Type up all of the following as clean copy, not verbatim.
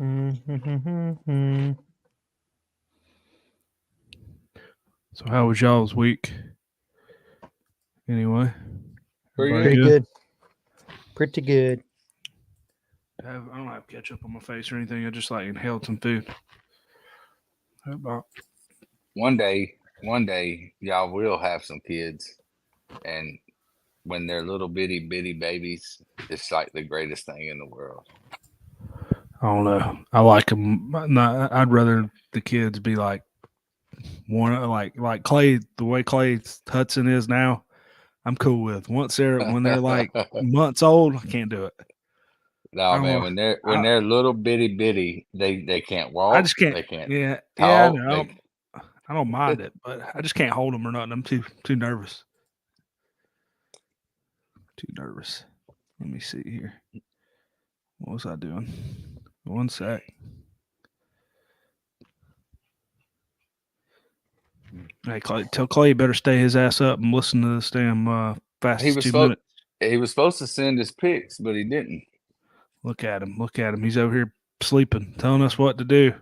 Mm-hmm. So how was y'all's week? Anyway, everybody Pretty good? good. Pretty good. I don't have ketchup on my face or anything. I just like inhaled some food. How about? One day, y'all will have some kids, and when they're little bitty babies, it's like the greatest thing in the world. I don't know. I like them. I'd rather the kids be like one, like Clay. The way Clay Hudson is now, I'm cool with. When they're like months old, I can't do it. I No, don't man, want. when they're little bitty, they can't I walk, just can't. they can't Yeah, yeah. I talk, know. I don't mind it, but I just can't hold them or nothing. I'm too nervous. Too nervous. Let me see here. What was I doing? One sec. Hey, Clay, tell Clay he better stay his ass up and listen to this damn he fastest was 2 minutes. supposed to send his pics, but he didn't. Look at him. Look at him. He's over here sleeping, telling us what to do.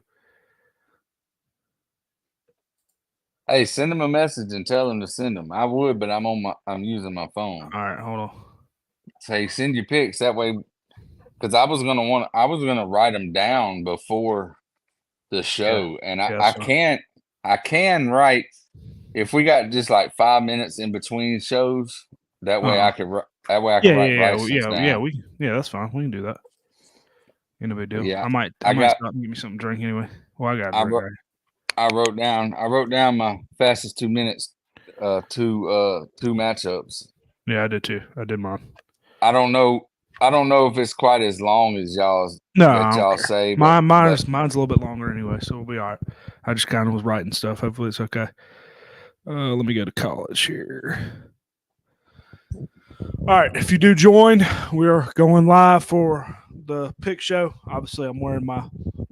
Hey, send him a message and tell him to send them. I would, but I'm using my phone. All right, hold on. Say send your pics that way, because I was gonna write them down before the show, and Yeah, so, I can write if we got just like 5 minutes in between shows. That way I could write Bryson's down. That's fine. We can do that. Ain't no big But deal. yeah, I might I got stop and get me something to drink anyway. Well, I got a I drink. wrote I wrote down my fastest 2 minutes, two matchups. Yeah, I did too. I did mine. I don't know if it's quite as long as y'all's No, I that don't y'all care. say, Mine's a little bit longer anyway, so we'll be all right. I just kind of was writing stuff. Hopefully it's okay. Let me go to college here. All right, if you do join, we're going live for the pick show. Obviously, I'm wearing my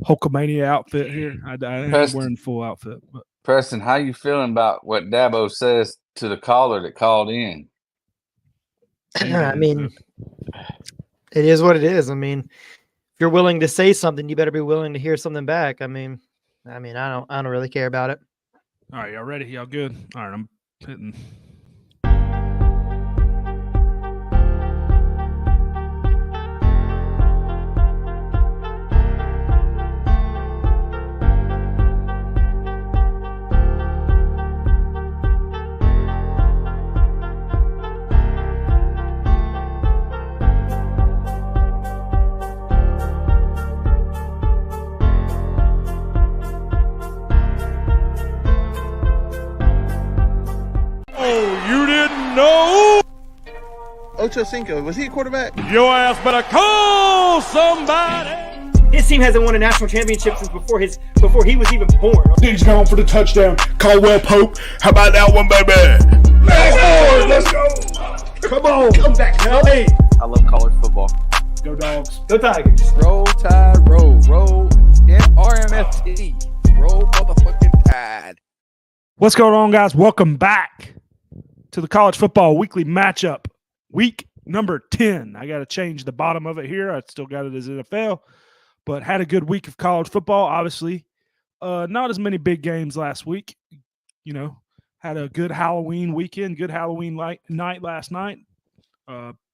Hulkamania outfit here. I am wearing full outfit. But Preston, how you feeling about what Dabo says to the caller that called in? I mean, it is what it is. I mean, if you're willing to say something, you better be willing to hear something back. I don't really care about it. All right, y'all ready? Y'all good? All right, I'm hitting. Ocho Cinco, was he a quarterback? Your ass better call somebody. His team hasn't won a national championship since before he was even born. Diggs gone for the touchdown. Caldwell Pope. How about that one, baby? Let's go. Come on. Come back, Kelly. I love college football. Go Dogs. Go Tigers. Roll Tide, roll. RMFT. Roll motherfucking Tide. What's going on, guys? Welcome back to the college football weekly matchup. Week number 10. I got to change the bottom of it here. I still got it as NFL, but had a good week of college football. Obviously, not as many big games last week. You know, had a good Halloween weekend, good Halloween night last night.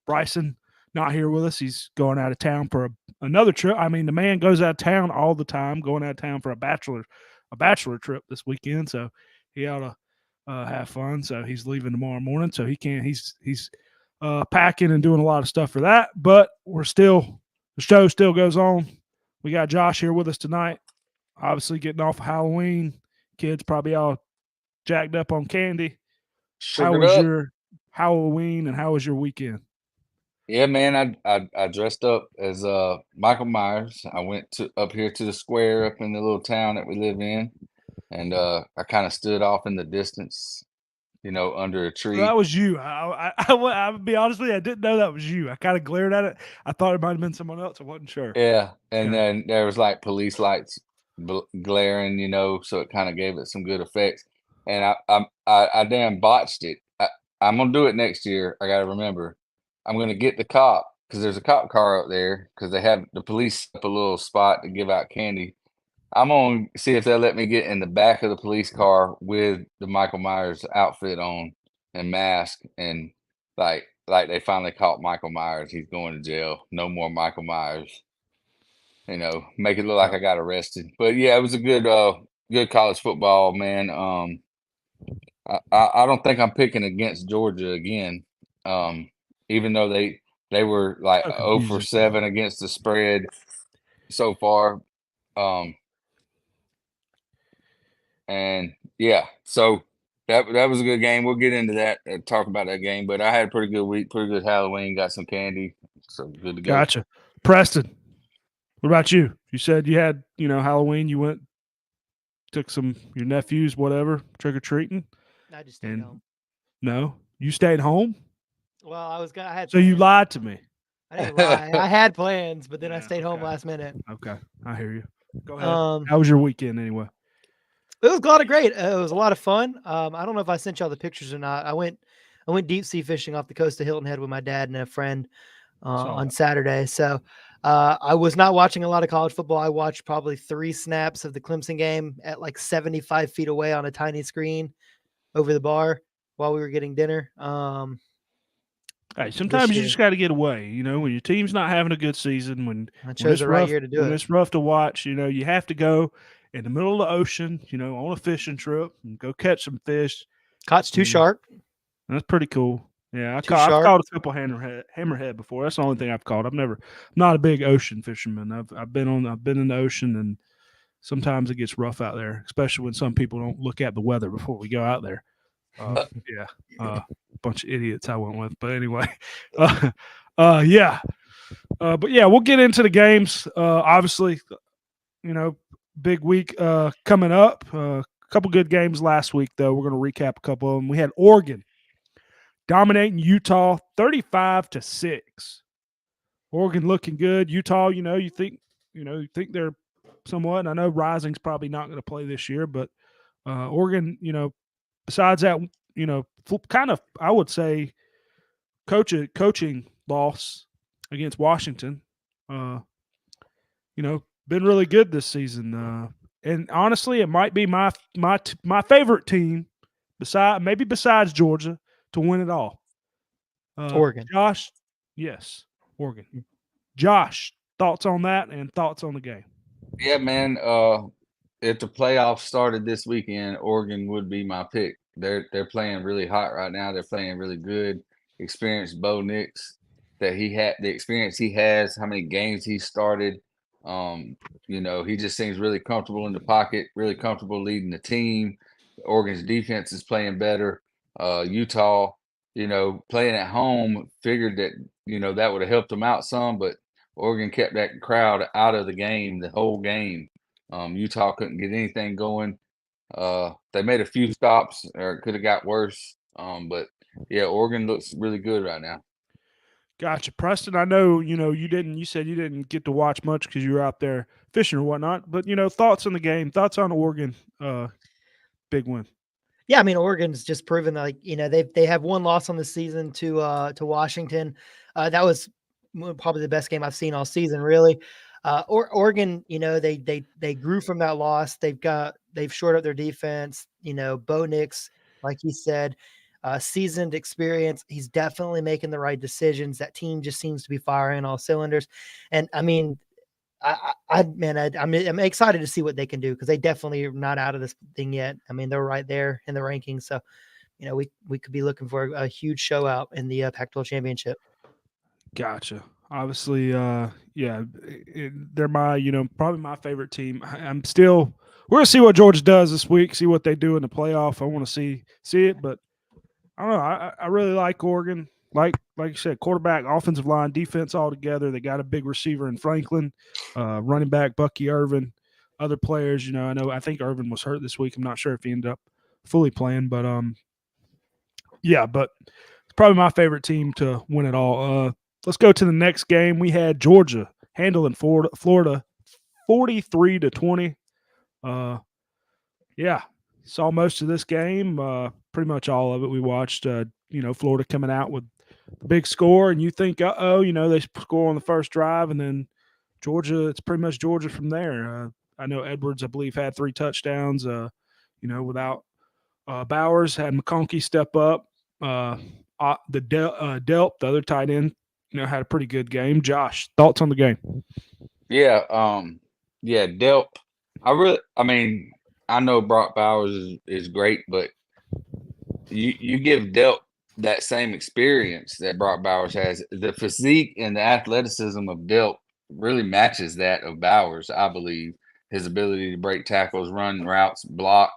Bryson not here with us. He's going out of town for another trip. I mean, the man goes out of town all the time, going out of town for a bachelor trip this weekend. So he ought to have fun. So he's leaving tomorrow morning. So he can't. He's packing and doing a lot of stuff for that, but the show still goes on. We got Josh here with us tonight, obviously getting off of Halloween. Kids probably all jacked up on candy. How was your Halloween and how was your weekend? Yeah, man, I dressed up as Michael Myers. I went up here to the square up in the little town that we live in, and I kind of stood off in the distance, under a tree. So that was you. I'll be honest with you, I didn't know that was you. I kind of glared at it. I thought it might have been someone else. I wasn't sure. Yeah, and then there was like police lights glaring, so it kind of gave it some good effects. And I damn botched it. I'm gonna do it next year. I gotta remember. I'm gonna get the cop because there's a cop car up there because they have the police up a little spot to give out candy. I'm gonna see if they'll let me get in the back of the police car with the Michael Myers outfit on and mask, and like they finally caught Michael Myers. He's going to jail. No more Michael Myers. Make it look like I got arrested. But yeah, it was a good college football, man. I don't think I'm picking against Georgia again. Even though they were like So 0 for confusing. 7 against the spread so far. And yeah, so that was a good game. We'll get into that, talk about that game. But I had a pretty good week, pretty good Halloween. Got some candy, so good to go. Gotcha. Preston, what about you? You said you had, Halloween. You went, took your nephews, whatever, trick or treating. I just stayed home. No, you stayed home. Well, I had. So you plans. lied to me. I didn't lie. I had plans, but then I Yeah, stayed home okay. last minute. Okay, I hear you. Go ahead. Um, How was your weekend anyway? It was a lot of great. It was a lot of fun. I don't know if I sent y'all the pictures or not. I went deep sea fishing off the coast of Hilton Head with my dad and a friend on Saturday. So I was not watching a lot of college football. I watched probably 3 snaps of the Clemson game at like 75 feet away on a tiny screen over the bar while we were getting dinner. Hey, sometimes you just got to get away. When your team's not having a good season, when chose it's the right rough, year to do when it. it's rough to watch, you have to go in the middle of the ocean, on a fishing trip and go catch some fish. Caught 2 shark. That's pretty cool. Yeah, I've shark. caught a couple hammerhead before. That's the only thing I've caught. I'm not a big ocean fisherman. I've been in the ocean, and sometimes it gets rough out there, especially when some people don't look at the weather before we go out there. Bunch of idiots I went with, but anyway, yeah. But yeah, we'll get into the games. Obviously, big week coming up. A couple good games last week, though. We're going to recap a couple of them. We had Oregon dominating Utah 35-6. Oregon looking good. Utah, you think they're somewhat. And I know Rising's probably not going to play this year, but Oregon, besides that, kind of, I would say, coaching loss against Washington. Been really good this season. And honestly, it might be my favorite team, besides Georgia, to win it all. Oregon. Josh, yes, Oregon. Josh, thoughts on that and thoughts on the game? Yeah, man. If the playoffs started this weekend, Oregon would be my pick. They're playing really hot right now. They're playing really good. Experienced Bo Nix, the experience he has, how many games he started. He just seems really comfortable in the pocket, really comfortable leading the team. Oregon's defense is playing better. Utah, playing at home, figured that, that would have helped them out some, but Oregon kept that crowd out of the game the whole game. Utah couldn't get anything going. They made a few stops, or it could have got worse. But yeah, Oregon looks really good right now. Gotcha. Preston, I know, you said you didn't get to watch much because you were out there fishing or whatnot, but, thoughts on the game, thoughts on Oregon, big win. Yeah, I mean, Oregon's just proven that, they have 1 loss on the season to Washington. That was probably the best game I've seen all season, really. Oregon, they grew from that loss. They've shored up their defense. Bo Nix, like he said, seasoned experience. He's definitely making the right decisions. That team just seems to be firing all cylinders. And I mean, I'm excited to see what they can do, because they definitely are not out of this thing yet. I mean, they're right there in the rankings. So, we could be looking for a huge show out in the Pac-12 championship. Gotcha. Obviously, they're my, probably my favorite team. We're going to see what Georgia does this week, see what they do in the playoff. I want to see it, but I don't know. I really like Oregon. Like you said, quarterback, offensive line, defense all together. They got a big receiver in Franklin, running back Bucky Irvin, other players. I think Irvin was hurt this week. I'm not sure if he ended up fully playing, but but it's probably my favorite team to win it all. Let's go to the next game. We had Georgia handling Florida 43-20. Saw most of this game, pretty much all of it. We watched, Florida coming out with big score, and you think, they score on the first drive, and then Georgia, it's pretty much Georgia from there. I know Edwards, I believe, had 3 touchdowns. Without Bowers, had McConkey step up. Delp, the other tight end, had a pretty good game. Josh, thoughts on the game? Yeah, Delp. I know Brock Bowers is great, but you give Delp that same experience that Brock Bowers has. The physique and the athleticism of Delp really matches that of Bowers, I believe. His ability to break tackles, run routes, block.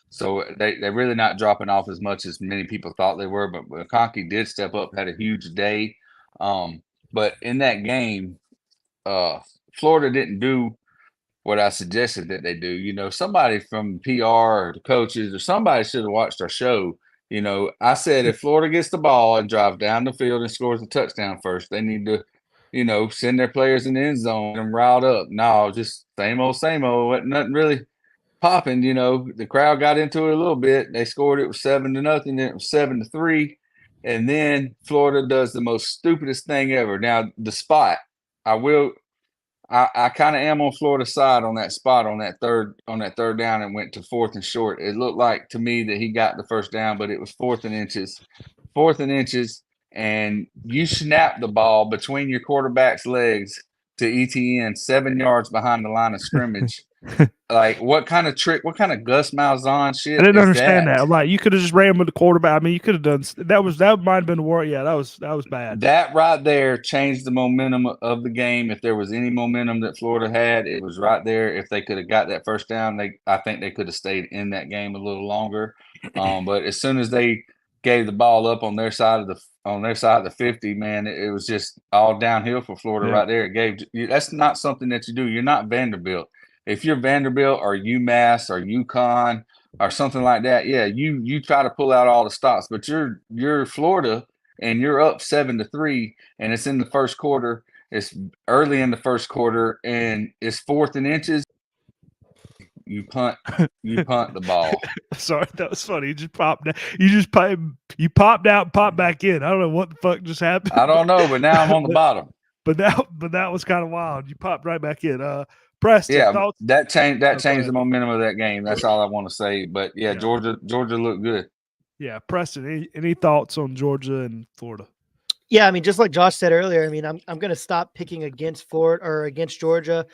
So they're really not dropping off as much as many people thought they were. But McConkey did step up, had a huge day. But in that game, Florida didn't do what I suggested that they do. Somebody from PR or the coaches or somebody should have watched our show. I said if Florida gets the ball and drives down the field and scores a touchdown first, they need to, send their players in the end zone and riled up. No, just same old, same old. Wasn't nothing really popping. The crowd got into it a little bit. They scored. It was 7-0. Then it was 7-3. And then Florida does the most stupidest thing ever. Now the spot, I kind of am on Florida's side on that spot on that third down and went to 4th and short. It looked like to me that he got the first down, but it was 4th and inches, and you snap the ball between your quarterback's legs to ETN 7 yards behind the line of scrimmage. Like what kind of trick? What kind of Gus Malzahn shit? I didn't is understand that. Like you could have just ran with the quarterback. I mean, you could have done that. Might have been the war. Yeah, that was bad. That right there changed the momentum of the game. If there was any momentum that Florida had, it was right there. If they could have got that first down, I think they could have stayed in that game a little longer. But as soon as they gave the ball up on their side of the 50, man, it was just all downhill for Florida right there. That's not something that you do. You're not Vanderbilt. If you're Vanderbilt or UMass or UConn or something like that, yeah, you try to pull out all the stops, but you're Florida and you're up 7-3, and it's in the first quarter. It's early in the first quarter, and it's 4th and inches. You punt the ball. Sorry, that was funny. You just popped out. You popped out and popped back in. I don't know what the fuck just happened. I don't know, but now I'm on the bottom. But that was kind of wild. You popped right back in. Preston, yeah, thoughts? that changed the momentum of that game. That's all I want to say. But yeah, Georgia looked good. Yeah, Preston, any thoughts on Georgia and Florida? Yeah, I mean, just like Josh said earlier, I mean, I'm going to stop picking against Florida or against Georgia.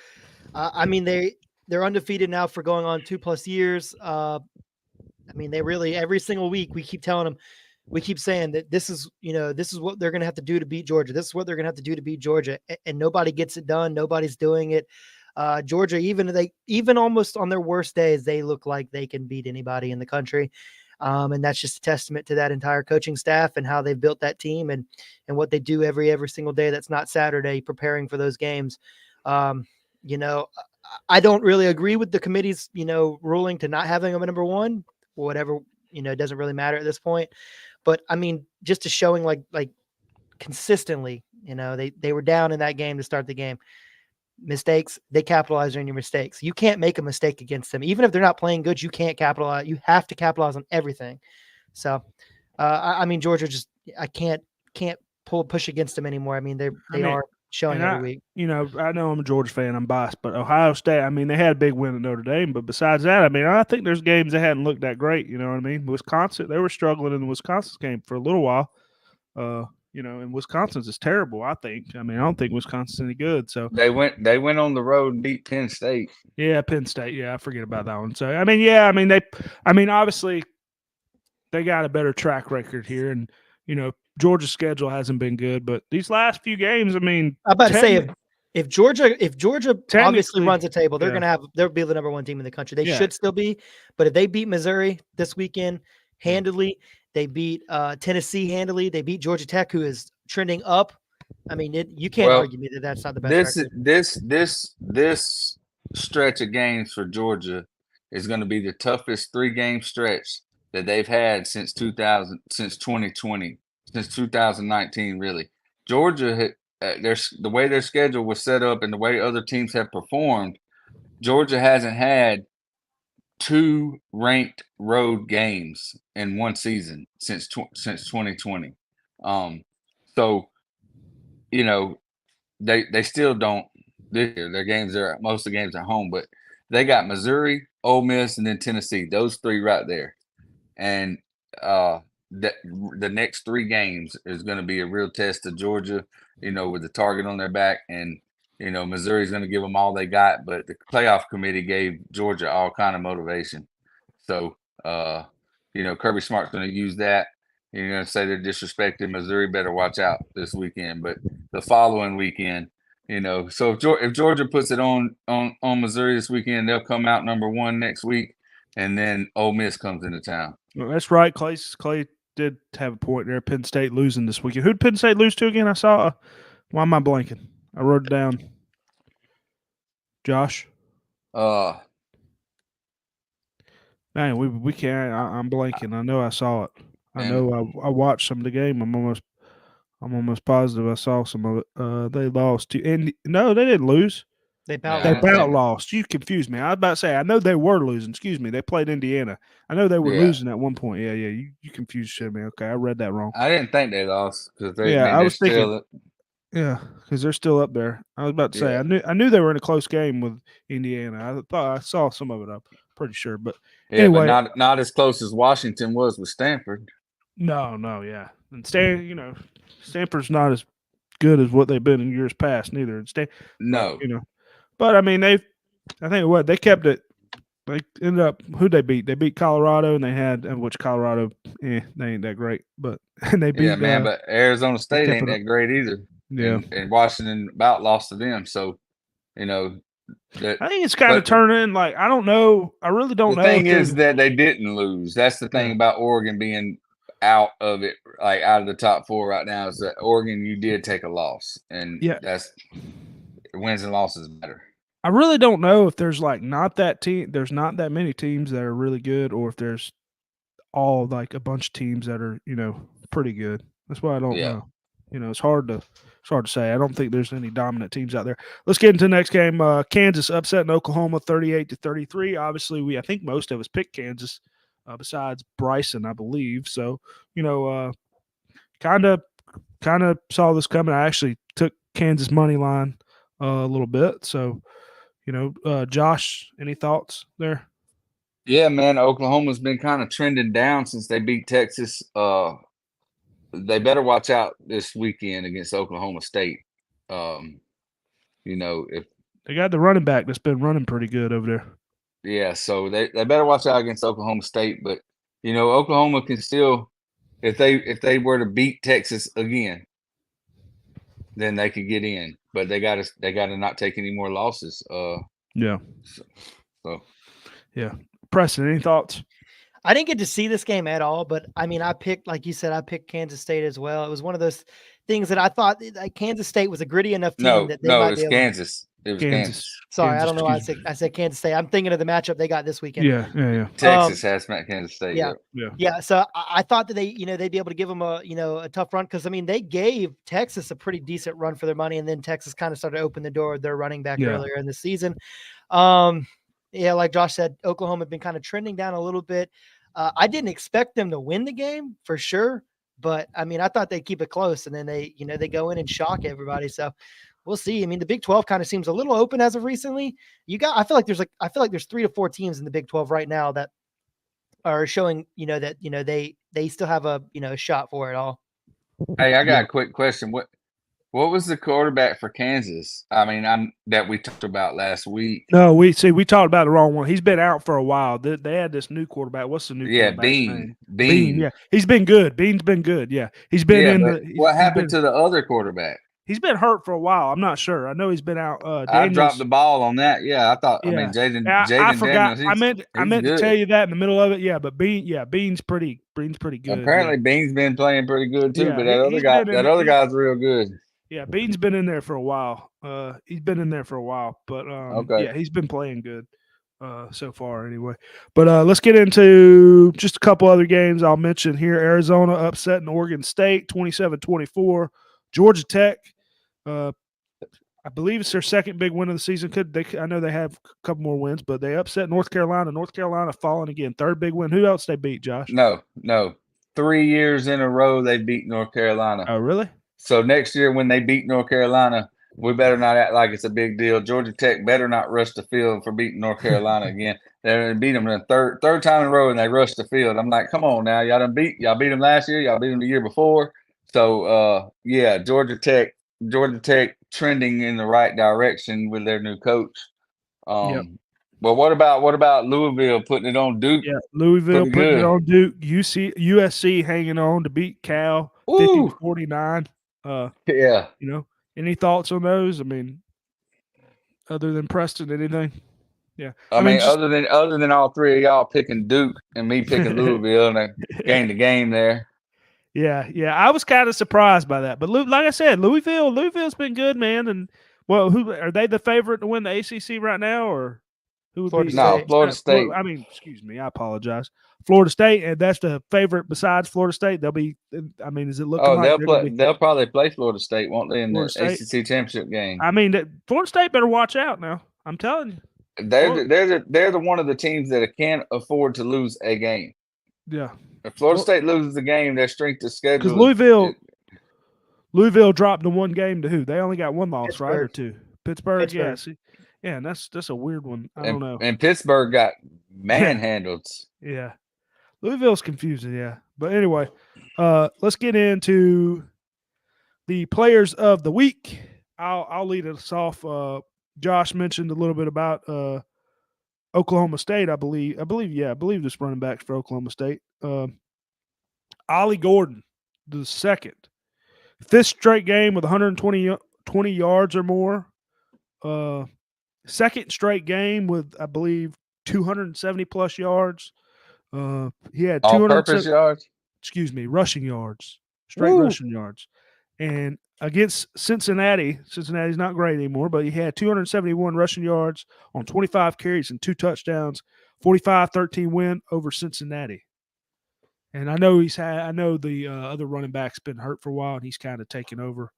I mean, they're undefeated now for going on 2+ years. I mean, they really every single week we keep telling them, we keep saying that this is what they're going to have to do to beat Georgia. This is what they're going to have to do to beat Georgia, and nobody gets it done. Nobody's doing it. Georgia, even almost on their worst days, they look like they can beat anybody in the country. And that's just a testament to that entire coaching staff and how they've built that team and what they do every single day. That's not Saturday preparing for those games. I don't really agree with the committee's, ruling to not having them at number 1, whatever, it doesn't really matter at this point. But I mean, just to showing like consistently, they were down in that game to start the game. Mistakes, they capitalize on your mistakes. You can't make a mistake against them. Even if they're not playing good, you can't capitalize. You have to capitalize on everything. So, I mean, Georgia I can't push against them anymore. I mean, they are showing every week. I know I'm a Georgia fan. I'm biased, but Ohio State, I mean, they had a big win at Notre Dame. But besides that, I mean, I think there's games that hadn't looked that great. You know what I mean? Wisconsin, they were struggling in the Wisconsin game for a little while. And Wisconsin's is terrible, I think. I mean, I don't think Wisconsin's any good. So they went on the road and beat Penn State. Yeah, Penn State. Yeah, I forget about that one. So obviously they got a better track record here, and Georgia's schedule hasn't been good, but these last few games, I mean, I'm about to say if Georgia obviously runs the table, they'll be the number 1 team in the country. They should still be, but if they beat Missouri this weekend handily, they beat Tennessee handily, they beat Georgia Tech, who is trending up. I mean, you can't argue me that that's not the best record. This stretch of games for Georgia is going to be the toughest 3-game stretch that they've had since 2020, since 2019, really. Georgia, the way their schedule was set up and the way other teams have performed, Georgia hasn't had 2 ranked road games in one season since 2020. So they still don't this year. Their games are most of the games are home, but they got Missouri, Ole Miss, and then Tennessee. Those three right there, and the next 3 games is going to be a real test to Georgia. With the target on their back, and Missouri's going to give them all they got, but the playoff committee gave Georgia all kind of motivation. So Kirby Smart's going to use that. You're going to say they're disrespected. Missouri better watch out this weekend, but the following weekend. So if Georgia puts it on Missouri this weekend, they'll come out number 1 next week, and then Ole Miss comes into town. Well, that's right. Clay did have a point there. Penn State losing this weekend. Who did Penn State lose to again? I saw. Why am I blanking? I wrote it down. Josh. Man, we can't. I'm blanking. I know I saw it. I know I watched some of the game. I'm almost positive I saw some of it. They lost to Indy. No, they didn't lose. They Yeah, about lost. You confused me. I was about to say I know they were losing. Excuse me. They played Indiana. I know they were losing at one point. Yeah. You confused shit, man. Okay, I read that wrong. I didn't think they lost because I was thinking. Yeah, because they're still up there. I was about to say I knew they were in a close game with Indiana. I thought I saw some of it. I'm pretty sure, but anyway, but not as close as Washington was with Stanford. No, yeah, and Stanford's not as good as what they've been in years past, neither. No, but I mean they kept it. They ended up who'd they beat? They beat Colorado, and they had which Colorado, they ain't that great, but and they beat. But Arizona State ain't that great either. Yeah, and Washington about lost to them. So, I think it's kind of turning. Like I don't know. I really don't know. The thing is that they didn't lose. That's the thing about Oregon being out of it, like out of the top 4 right now. Is that Oregon? You did take a loss, and that's wins and losses matter. I really don't know if there's not that many teams that are really good, or if there's all like a bunch of teams that are pretty good. That's why I don't know. It's hard to say. I don't think there's any dominant teams out there. Let's get into the next game. Kansas upsetting Oklahoma 38-33. Obviously, I think most of us picked Kansas, besides Bryson, I believe. So, kind of saw this coming. I actually took Kansas money line a little bit. So, Josh, any thoughts there? Yeah, man. Oklahoma's been kind of trending down since they beat Texas. They better watch out this weekend against Oklahoma State. If they got the running back that's been running pretty good over there. Yeah, so they better watch out against Oklahoma State. But Oklahoma can still, if they were to beat Texas again, then they could get in. But they got to not take any more losses. Yeah. So. Yeah, Preston, any thoughts? I didn't get to see this game at all, but I mean, I picked Kansas State as well. It was one of those things that I thought Kansas State was a gritty enough team that they might be able. Kansas. It was Kansas. Sorry, I don't know why I said Kansas State. I'm thinking of the matchup they got this weekend. Yeah. Texas has met Kansas State. Yeah. So I thought that they'd be able to give them a tough run, because I mean they gave Texas a pretty decent run for their money, and then Texas kind of started to open the door with their running back earlier in the season. Like Josh said, Oklahoma had been kind of trending down a little bit. I didn't expect them to win the game for sure, but I mean, I thought they'd keep it close, and then they go in and shock everybody. So we'll see. I mean, the Big 12 kind of seems a little open as of recently. I feel like there's 3 to 4 teams in the Big 12 right now that are showing, that they still have a shot for it all. Hey, I got a quick question. What was the quarterback for Kansas? I mean, that we talked about last week. No, we talked about the wrong one. He's been out for a while. They had this new quarterback. What's the new quarterback's name? Bean. Yeah, he's been good. Bean's been good. Yeah, he's been what happened to the other quarterback? He's been hurt for a while. I'm not sure. I know he's been out. I dropped the ball on that. Yeah, I thought. Yeah. I mean, Jaden. I forgot. Daniels, I meant to tell you that in the middle of it. Yeah, but Bean's pretty good. Apparently, Bean's been playing pretty good too. But that other guy's real good. Yeah, Bean's been in there for a while. But he's been playing good so far anyway. But let's get into just a couple other games I'll mention here. Arizona upsetting Oregon State 27-24. Georgia Tech, I believe it's their second big win of the season. I know they have a couple more wins, but they upset North Carolina. North Carolina falling again. Third big win. Who else they beat, Josh? No. 3 years in a row they beat North Carolina. Oh, really? So next year when they beat North Carolina, we better not act like it's a big deal. Georgia Tech better not rush the field for beating North Carolina again. They beat them the third time in a row, and they rushed the field. I'm like, come on now, y'all beat them last year, y'all beat them the year before. So yeah, Georgia Tech trending in the right direction with their new coach. Yep. But what about Louisville putting it on Duke? Yeah, Louisville Pretty putting it good. on Duke. USC hanging on to beat Cal 50-49. Yeah. You know, any thoughts on those? I mean, other than Preston, anything? Yeah. I mean, other than all three of y'all picking Duke and me picking Louisville and I gained the game there. Yeah. I was kind of surprised by that, but like I said, Louisville's been good, man. And well, who are they the favorite to win the ACC right now, or who would Florida be? State. Florida State. I mean, excuse me, I apologize. Florida State, and that's the favorite besides Florida State. They'll be. I mean, is it looking like they'll probably play Florida State, won't they, in the Florida State? ACC championship game? I mean, Florida State better watch out now. I'm telling you. They're the one of the teams that can't afford to lose a game. Yeah. If Florida State loses the game, their strength of schedule. Because Louisville dropped the one game to who? They only got one loss, Pittsburgh. right, or two? Pittsburgh. Yeah. Pittsburgh. Yeah, and that's a weird one. I don't know. And Pittsburgh got manhandled. Yeah. Louisville's confusing, yeah. But anyway, let's get into the players of the week. I'll lead us off. Josh mentioned a little bit about Oklahoma State, I believe this running backs for Oklahoma State. Ollie Gordon, the second. Fifth straight game with 120 yards or more. Second straight game with, I believe, 270 plus yards. He had all-purpose yards. Excuse me, rushing yards, straight rushing yards. And against Cincinnati's not great anymore, but he had 271 rushing yards on 25 carries and 2 touchdowns, 45-13 win over Cincinnati. And I know the other running back's been hurt for a while, and he's kind of taken over.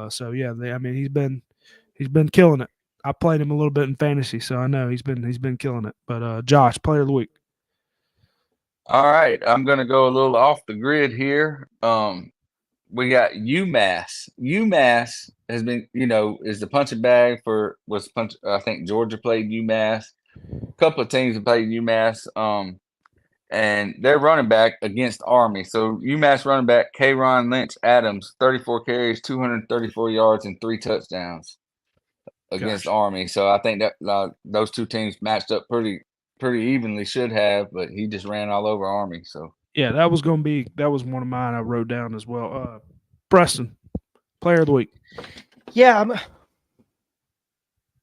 So yeah, he's been killing it. I played him a little bit in fantasy, so I know he's been killing it. But Josh, player of the week. All right, I'm gonna go a little off the grid here. We got UMass. UMass has been, is the punching bag I think Georgia played UMass. A couple of teams have played UMass. And they're running back against Army. So UMass running back K'Ron Lynch Adams, 34 carries, 234 yards, and 3 touchdowns against Army. So I think that those two teams matched up pretty evenly, should have, but he just ran all over Army. So yeah, that was one of mine I wrote down as well. Preston, player of the week. Yeah, I'm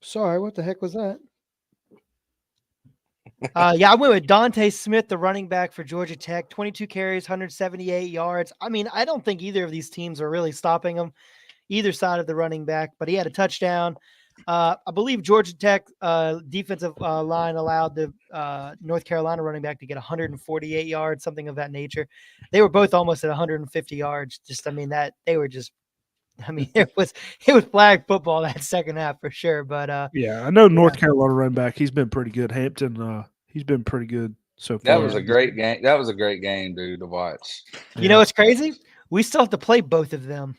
sorry. What the heck was that? I went with Dante Smith, the running back for Georgia Tech, 22 carries, 178 yards. I mean, I don't think either of these teams are really stopping him, either side of the running back, but he had a touchdown. I believe Georgia Tech defensive line allowed the North Carolina running back to get 148 yards, something of that nature. They were both almost at 150 yards. It was flag football that second half for sure. But yeah, I know North Carolina running back. He's been pretty good. Hampton, he's been pretty good so far. That was a great game. That was a great game, dude, to watch. You know what's crazy? We still have to play both of them.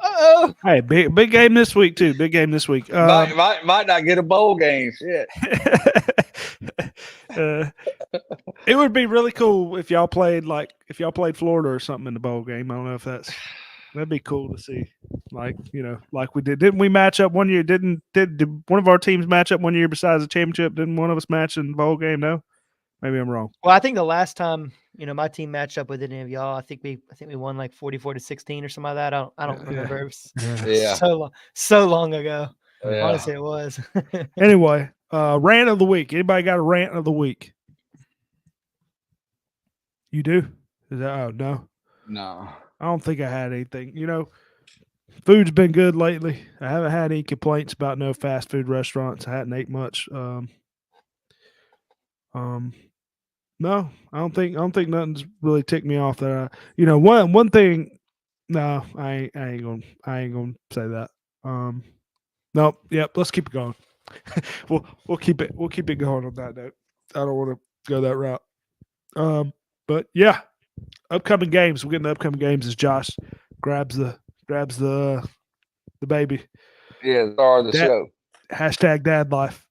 Uh-oh. Hey, big game this week too. Big game this week. Might not get a bowl game. Shit. It would be really cool if y'all played Florida or something in the bowl game. I don't know if that'd be cool to see. Like we did. Didn't we match up one year? Did one of our teams match up one year besides the championship? Didn't one of us match in the bowl game? No, maybe I'm wrong. Well, I think the last time my team matched up with any of y'all, I think we won like 44-16 or something like that. I don't remember. It was so long ago. Yeah. Honestly, it was. Anyway, rant of the week. Anybody got a rant of the week? You do? Is that no? No. I don't think I had anything. Food's been good lately. I haven't had any complaints about no fast food restaurants. I hadn't ate much. No, I don't think nothing's really ticked me off. That one thing. No, I ain't gonna say that. No, yep. Let's keep it going. we'll keep it going on that note. I don't want to go that route. But yeah, upcoming games. We're getting the upcoming games as Josh grabs the baby. Yeah, star of the Dad, show. hashtag dad life.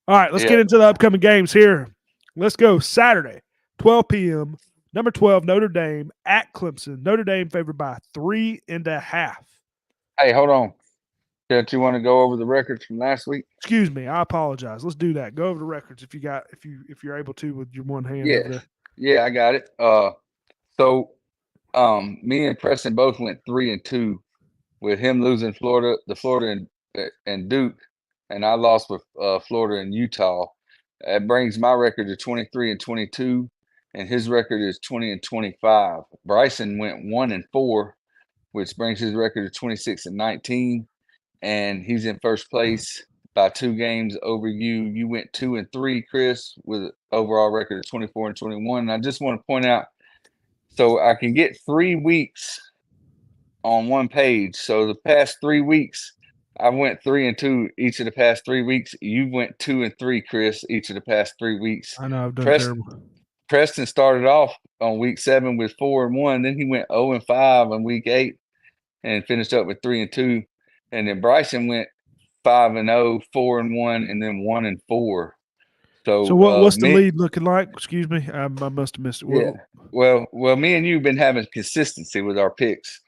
All right, let's Yeah. get into the upcoming games here. Let's go Saturday, 12 p.m. Number 12, Notre Dame at Clemson. Notre Dame favored by 3.5. Hey, hold on. Don't you want to go over the records from last week? Excuse me, I apologize. Let's do that. Go over the records if you're able to with your one hand over there. Yeah, I got it. So me and Preston both went 3-2 with him losing Florida and Duke, and I lost with Florida and Utah. That brings my record to 23-22, and his record is 20-25. Bryson went 1-4, which brings his record to 26-19, and he's in first place by 2 games over you. You went 2-3, Chris, with an overall record of 24-21. And I just want to point out, so I can get 3 weeks on one page. So the past 3 weeks, I went 3-2 each of the past 3 weeks. You went 2-3, Chris, each of the past 3 weeks. I know I've done terrible. Preston started off on week 7 with 4-1. Then he went 0-5 on week 8 and finished up with 3-2. And then Bryson went 5-0, 4-1, and then 1-4. So what's the lead looking like? Excuse me, I must have missed it. Yeah. Well, me and you've been having consistency with our picks.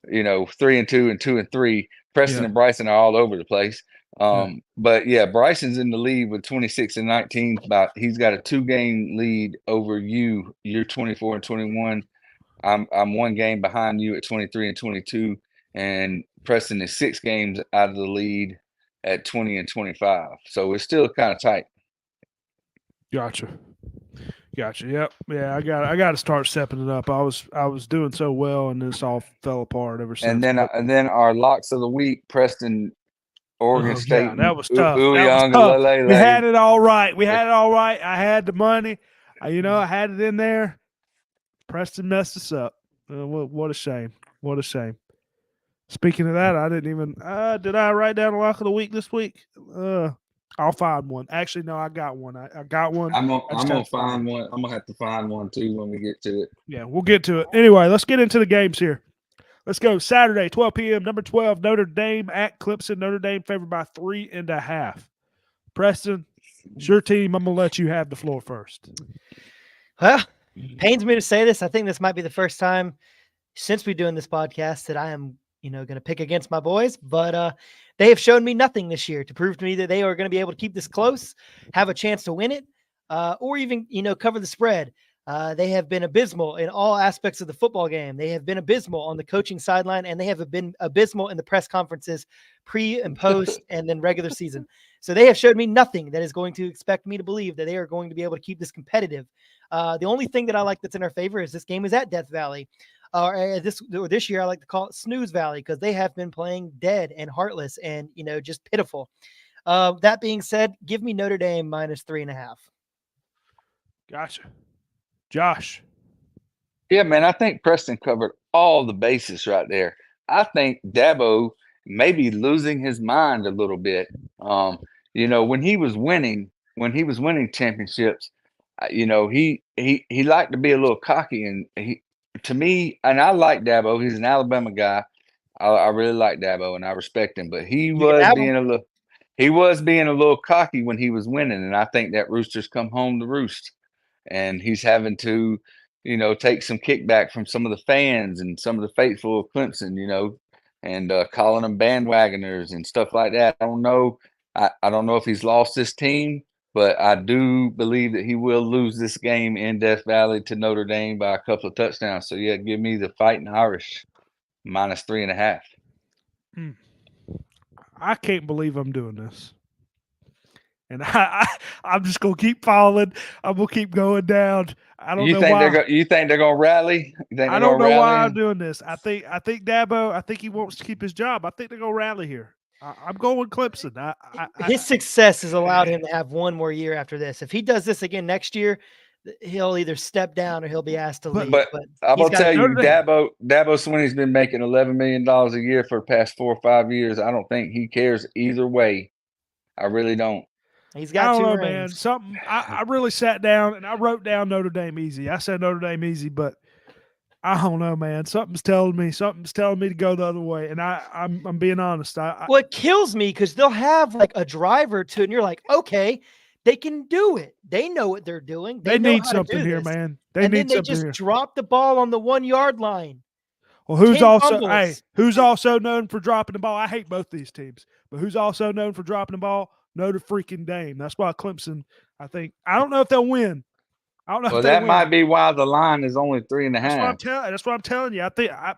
3-2 and 2-3. Preston and Bryson are all over the place. But yeah, Bryson's in the lead with 26-19. He's got a 2-game lead over you. You're 24-21. I'm 1 game behind you at 23-22, and Preston is 6 games out of the lead at 20-25. So it's still kind of tight. Gotcha. Yep. Yeah, I got to start stepping it up. I was doing so well, and this all fell apart ever since. And then our locks of the week: Preston, Oregon State. Yeah, that was tough. We had it all right. I had the money. I had it in there. Preston messed us up. What a shame. What a shame. Speaking of that, I didn't even did I write down a lock of the week this week? I'll find one. Actually, no, I got one. I got one. I'm gonna find one. I'm gonna have to find one too when we get to it. Yeah, we'll get to it. Anyway, let's get into the games here. Let's go. Saturday, 12 p.m. Number 12, Notre Dame at Clemson. Notre Dame favored by 3.5. Preston, it's your team. I'm gonna let you have the floor first. Well, pains me to say this. I think this might be the first time since we're doing this podcast that I am, going to pick against my boys, but they have shown me nothing this year to prove to me that they are going to be able to keep this close, have a chance to win it, or even, cover the spread. They have been abysmal in all aspects of the football game. They have been abysmal on the coaching sideline, and they have been abysmal in the press conferences pre and post and then regular season. So they have showed me nothing that is going to expect me to believe that they are going to be able to keep this competitive. The only thing that I like that's in our favor is this game is at Death Valley. This year I like to call it Snooze Valley because they have been playing dead and heartless and, just pitiful. That being said, give me Notre Dame minus 3.5. Gotcha. Josh. Yeah, man, I think Preston covered all the bases right there. I think Dabo may be losing his mind a little bit. When he was winning championships, he liked to be a little cocky, and to me, and I like Dabo. He's an Alabama guy. I really like Dabo, and I respect him. But he was being a little cocky when he was winning, and I think that rooster's come home to roost, and he's having to, take some kickback from some of the fans and some of the faithful of Clemson, and calling them bandwagoners and stuff like that. I don't know. I don't know if he's lost this team, but I do believe that he will lose this game in Death Valley to Notre Dame by a couple of touchdowns. So, yeah, give me the Fighting Irish minus 3.5. I can't believe I'm doing this. And I'm just going to keep falling. I'm going to keep going down. I don't know why. You think they're going to rally? I don't know why I'm doing this. I think Dabo, I think he wants to keep his job. I think they're going to rally here. I'm going Clemson. His success has allowed him to have one more year after this. If he does this again next year, he'll either step down or he'll be asked to leave. But I'm going to tell you, Dabo Swinney's been making $11 million a year for the past 4 or 5 years. I don't think he cares either way. I really don't. He's I got don't 2 know, rings. man. Something I really sat down and I wrote down Notre Dame easy. I said Notre Dame easy, but I don't know, man. Something's telling me to go the other way. And I'm being honest. Well, it kills me because they'll have like a driver to, and you're like, okay, they can do it. They know what they're doing. they know need how to something do here, this. man. They And then need they something just here. drop the ball on the 1 yard line. Well, who's 10 also fumbles. who's also known for dropping the ball? I hate both these teams, but who's also known for dropping the ball? Notre freaking Dame. That's why Clemson. I don't know if they'll win. I don't know Well, if they that win. might be why the line is only 3.5. That's what I'm telling you. I think hope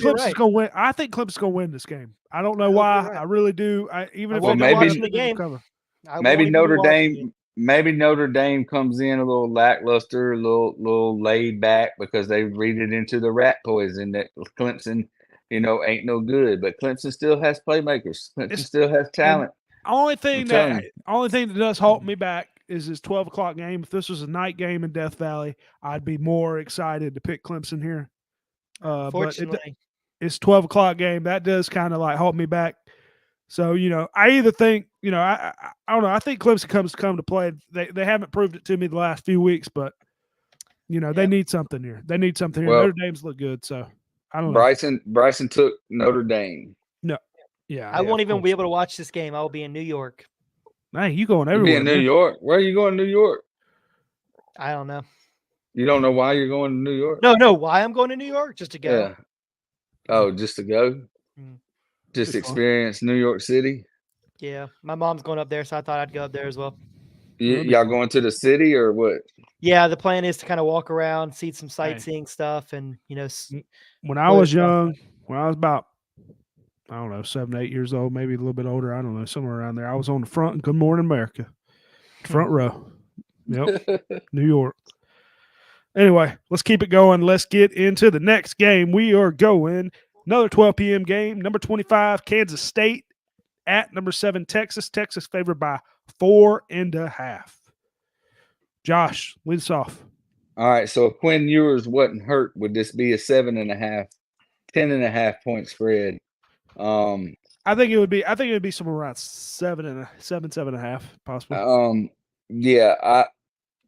you're Clemson's right. gonna win. I think Clemson's gonna win this game. I don't know hope why. you're right. I really do. Even I if Well, won't they be don't maybe- watching the I think they'll game. cover. I Maybe won't even be Notre watching Dame. it. Maybe Notre Dame comes in a little lackluster, a little laid back because they read it into the rat poison that Clemson, ain't no good. But Clemson still has playmakers. Clemson still has talent. Only thing telling that does hold me back is this 12 o'clock game. If this was a night game in Death Valley, I'd be more excited to pick Clemson here. But Fortunately, it's 12 o'clock game. That does kind of like hold me back. So, I either think, I don't know. I think Clemson come to play. They haven't proved it to me the last few weeks, but they need something here. They need something here. Well, Notre Dame's look good, so I don't know. Bryson took Notre Dame. Yeah, I won't of even course. be able to watch this game. I will be in New York. Hey, you going You everywhere? be in New man. York. Where are you going? New York. I don't know. You don't know why you're going to New York? No. Why I'm going to New York? Just to go. Yeah. Oh, just to go. Mm. Just Just experience New York City. Yeah, my mom's going up there, so I thought I'd go up there as well. Y'all going to the city or what? Yeah, the plan is to kind of walk around, see some sightseeing stuff, and When I was young, when I was about, I don't know, 7, 8 years old, maybe a little bit older, I don't know, somewhere around there. I was on the front. Good Morning America, front row. Yep, New York. Anyway, let's keep it going. Let's get into the next game. We are going another 12 p.m. game. Number 25, Kansas State at number 7, Texas. Texas favored by 4.5. Josh, lead us off. All right. So if Quinn Ewers wasn't hurt, would this be a 7.5, 10.5 point spread? I think it would be somewhere around 7.5, possibly. Yeah.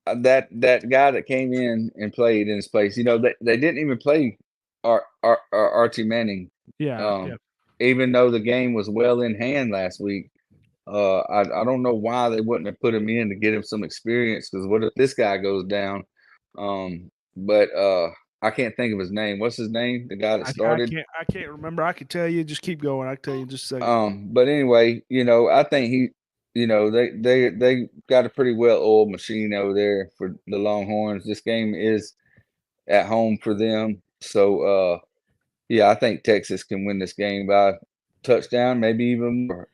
That guy that came in and played in his place, they didn't even play Archie Manning. Yeah. Even though the game was well in hand last week. I don't know why they wouldn't have put him in to get him some experience, because what if this guy goes down? But I can't think of his name. What's his name? The guy that started? I can't remember. I could tell you. Just keep going. I can tell you in just a second. But anyway, I think they got a pretty well-oiled machine over there for the Longhorns. This game is at home for them. So yeah, I think Texas can win this game by touchdown, maybe even more.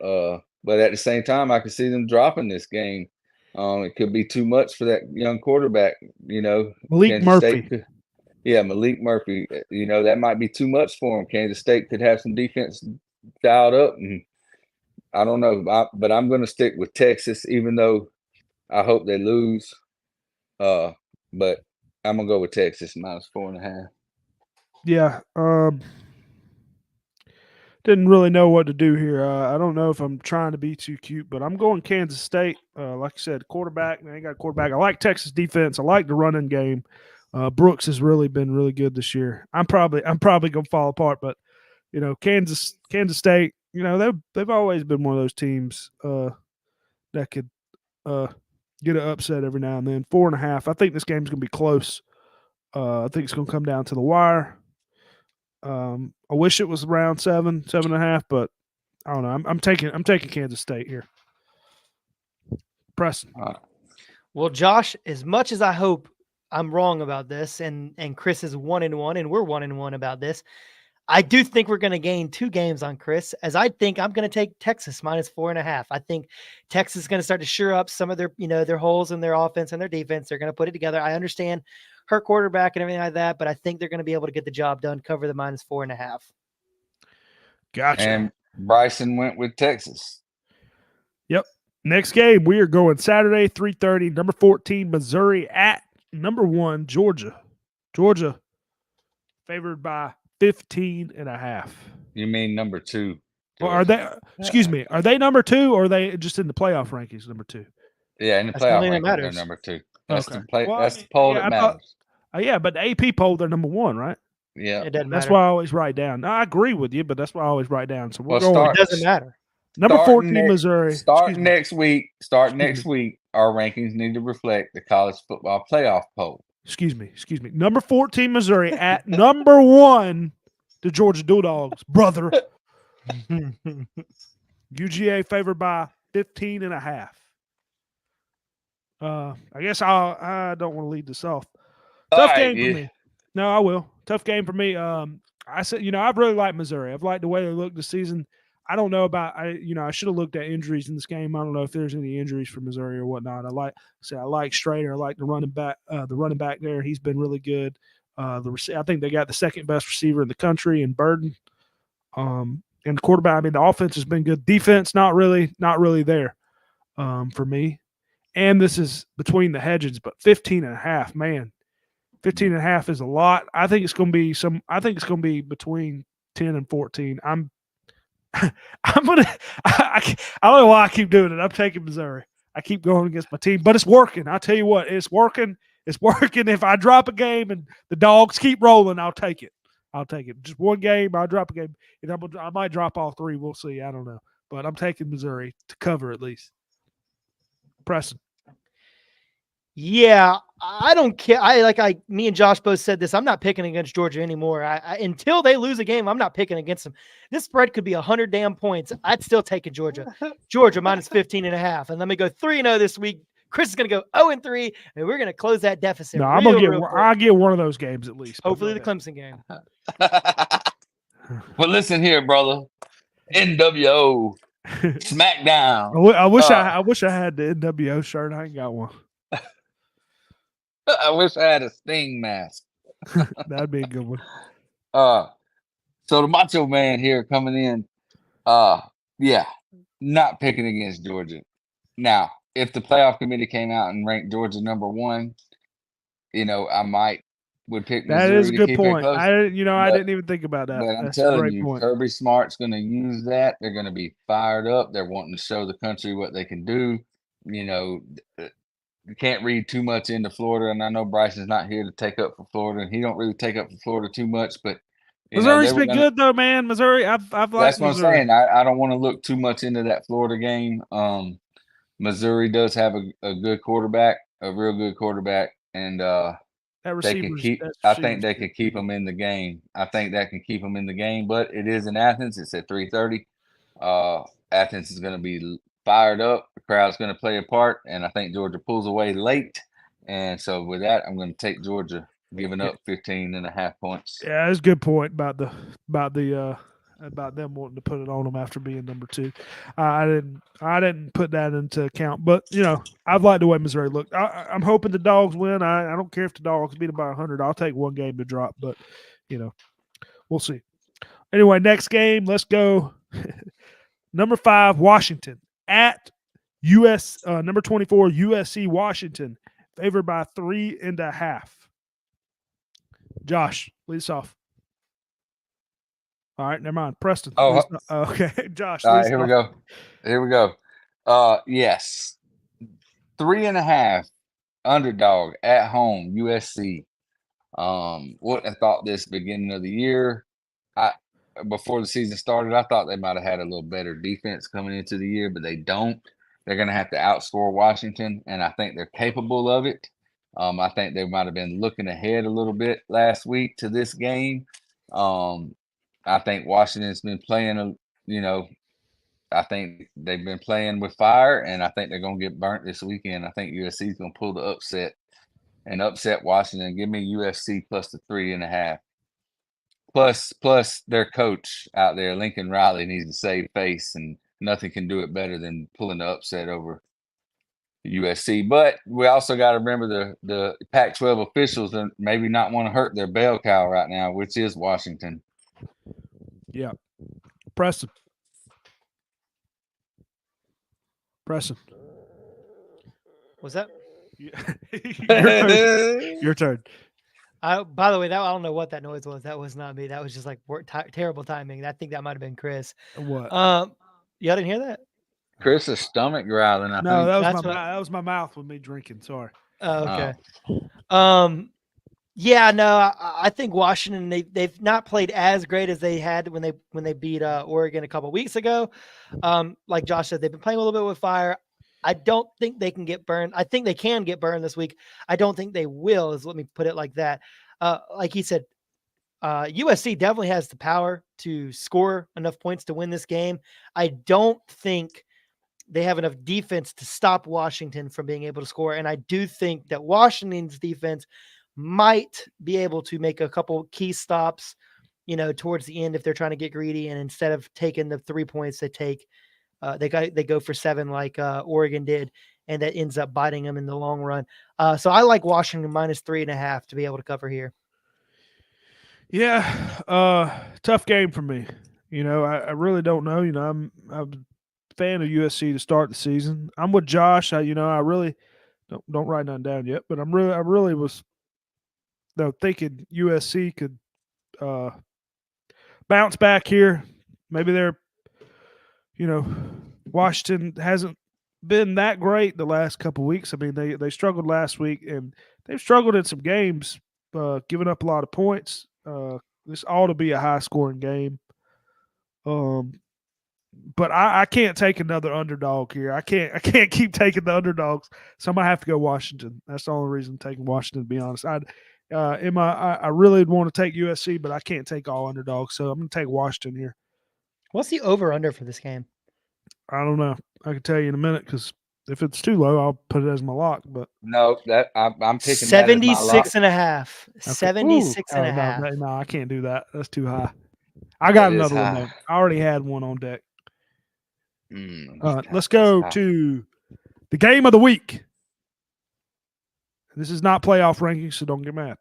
But at the same time, I can see them dropping this game. It could be too much for that young quarterback, Malik Kansas Murphy. State Malik Murphy. That might be too much for him. Kansas State could have some defense dialed up, and I don't know. But I'm going to stick with Texas, even though I hope they lose. But I'm going to go with Texas -4.5. Yeah. Didn't really know what to do here. I don't know if I'm trying to be too cute, but I'm going Kansas State. Like I said, quarterback. They ain't got a quarterback. I like Texas defense. I like the running game. Brooks has really been really good this year. I'm probably gonna fall apart, but Kansas State. They've always been one of those teams that could get an upset every now and then. 4.5. I think this game's gonna be close. I think it's gonna come down to the wire. I wish it was around 7.5, but I don't know. I'm taking Kansas State here. Preston. Well, Josh, as much as I hope I'm wrong about this, and Chris is 1-1, and we're 1-1 about this, I do think we're going to gain 2 games on Chris, as I think I'm going to take Texas -4.5. I think Texas is going to start to shore up some of their, their holes in their offense and their defense. They're going to put it together. I understand her quarterback and everything like that, but I think they're going to be able to get the job done, cover the -4.5. Gotcha. And Bryson went with Texas. Yep. Next game, we are going Saturday, 3:30, number 14, Missouri at number 1, Georgia. Georgia favored by 15.5. You mean number 2? Or are they? Excuse me. Are they number 2, or are they just in the playoff rankings number 2? Yeah, in the That's the playoff only thing that rankings, they're matters. number 2. That's Okay. the play. Well, That's I mean, the poll yeah, that I thought- matters. Yeah, but the AP poll, they're number 1, right? Yeah. It doesn't That's matter. why I always write down. I agree with you, but that's why I always write down. So we're Well, going It doesn't matter. number starting 14, Missouri. Starting next week. Starting Excuse next week, our rankings need to reflect the college football playoff poll. Excuse me. Number 14, Missouri at number 1, the Georgia Bulldogs, brother. UGA favored by 15.5. I guess I don't want to lead this off. Tough game for me. No, I will. Tough game for me. I said, I've really liked Missouri. I've liked the way they look this season. I don't know about I should have looked at injuries in this game. I don't know if there's any injuries for Missouri or whatnot. I like Strader. I like the running back there. He's been really good. I think they got the second best receiver in the country in Burden. And the quarterback. I mean, the offense has been good. Defense, not really there for me. And this is between the hedges, but 15.5, man. 15.5 is a lot. I think it's going to be between 10 and 14. I don't know why I keep doing it. I'm taking Missouri. I keep going against my team, but it's working. I'll tell you what, it's working. It's working. If I drop a game and the dogs keep rolling, I'll take it. Just one game, I'll drop a game. I might drop all 3. We'll see. I don't know. But I'm taking Missouri to cover at least. Preston. Yeah, I don't care. Me and Josh both said this. I'm not picking against Georgia anymore. Until they lose a game, I'm not picking against them. This spread could be 100 damn points. I'd still take it, Georgia. Georgia minus 15.5. And let me go 3-0 this week. Chris is going to go 0-3, and we're going to close that deficit. No, I'll get one of those games at least. Hopefully the Clemson game. Well, listen here, brother. NWO SmackDown. I wish I had the NWO shirt. I ain't got one. I wish I had a Sting mask. That'd be a good one. So the Macho Man here coming in. Yeah, not picking against Georgia. Now, if the playoff committee came out and ranked Georgia number 1, I would pick Missouri. That is a good point. I didn't even think about that. But I'm That's a telling great you, point. Kirby Smart's going to use that. They're going to be fired up. They're wanting to show the country what they can do. You can't read too much into Florida, and I know Bryson's not here to take up for Florida, and he don't really take up for Florida too much. But Missouri's been good though, man. Missouri, I've liked that's what Missouri. I'm saying. I don't want to look too much into that Florida game. Missouri does have a good quarterback, a real good quarterback, and they can keep. I think they can keep them in the game. I think that can keep them in the game. But it is in Athens. It's at 3:30. Athens is going to be fired up. The crowd's going to play a part, and I think Georgia pulls away late. And so with that, I'm going to take Georgia giving up 15.5 points. Yeah, that's a good point about them wanting to put it on them after being number 2. I didn't put that into account, but I've liked the way Missouri looked. I'm hoping the Dogs win. I don't care if the Dogs beat them by 100. I'll take one game to drop, but we'll see. Anyway, next game, let's go. Number 5, Washington at number 24, USC Washington, favored by 3.5. Josh, lead us off. All right, never mind. Preston. Okay. Josh. All right, here we go. Yes. 3.5 underdog at home, USC. Wouldn't have thought this beginning of the year. Before the season started, I thought they might have had a little better defense coming into the year, but they don't. They're going to have to outscore Washington, and I think they're capable of it. I think they might have been looking ahead a little bit last week to this game. I think Washington's been playing, I think they've been playing with fire, and I think they're going to get burnt this weekend. I think USC is going to pull the upset and upset Washington. Give me USC plus the 3.5. Plus their coach out there, Lincoln Riley, needs to save face, and nothing can do it better than pulling the upset over USC. But we also got to remember the Pac-12 officials and maybe not want to hurt their bell cow right now, which is Washington. Yeah. Preston. What's that? Your turn. By the way, I don't know what that noise was. That was not me. That was just like terrible timing. I think that might have been Chris. What? Y'all didn't hear that? Chris's stomach growling, I No, think. that was my mouth with me drinking. Sorry. Oh, okay. Oh. Yeah, no, I think Washington they've not played as great as they had when they beat Oregon a couple weeks ago. Like Josh said, they've been playing a little bit with fire. I don't think they can get burned. I think they can get burned this week. I don't think they will. Let me put it like that. Like he said, USC definitely has the power to score enough points to win this game. I don't think they have enough defense to stop Washington from being able to score. And I do think that Washington's defense might be able to make a couple key stops, towards the end if they're trying to get greedy. And instead of taking the 3 points, they go for 7 like Oregon did, and that ends up biting them in the long run. So I like Washington -3.5 to be able to cover here. Yeah, tough game for me. I really don't know. I'm a fan of USC to start the season. I'm with Josh. I really don't write nothing down yet, but I really was thinking USC could bounce back here. Maybe Washington hasn't been that great the last couple weeks. I mean, they struggled last week, and they've struggled in some games, giving up a lot of points. This ought to be a high scoring game. But I can't take another underdog here. I can't keep taking the underdogs, so I'm gonna have to go Washington. That's the only reason I'm taking Washington. To be honest, I really want to take USC, but I can't take all underdogs, so I'm gonna take Washington here. What's the over under for this game? I don't know. I can tell you in a minute because if it's too low, I'll put it as my lock. But No, I'm picking 76 and a half. Okay. 76 and a Ooh, half. no, I can't do that. That's too high. I got another one though. I already had one on deck. Let's go to the game of the week. This is not playoff rankings, so don't get mad.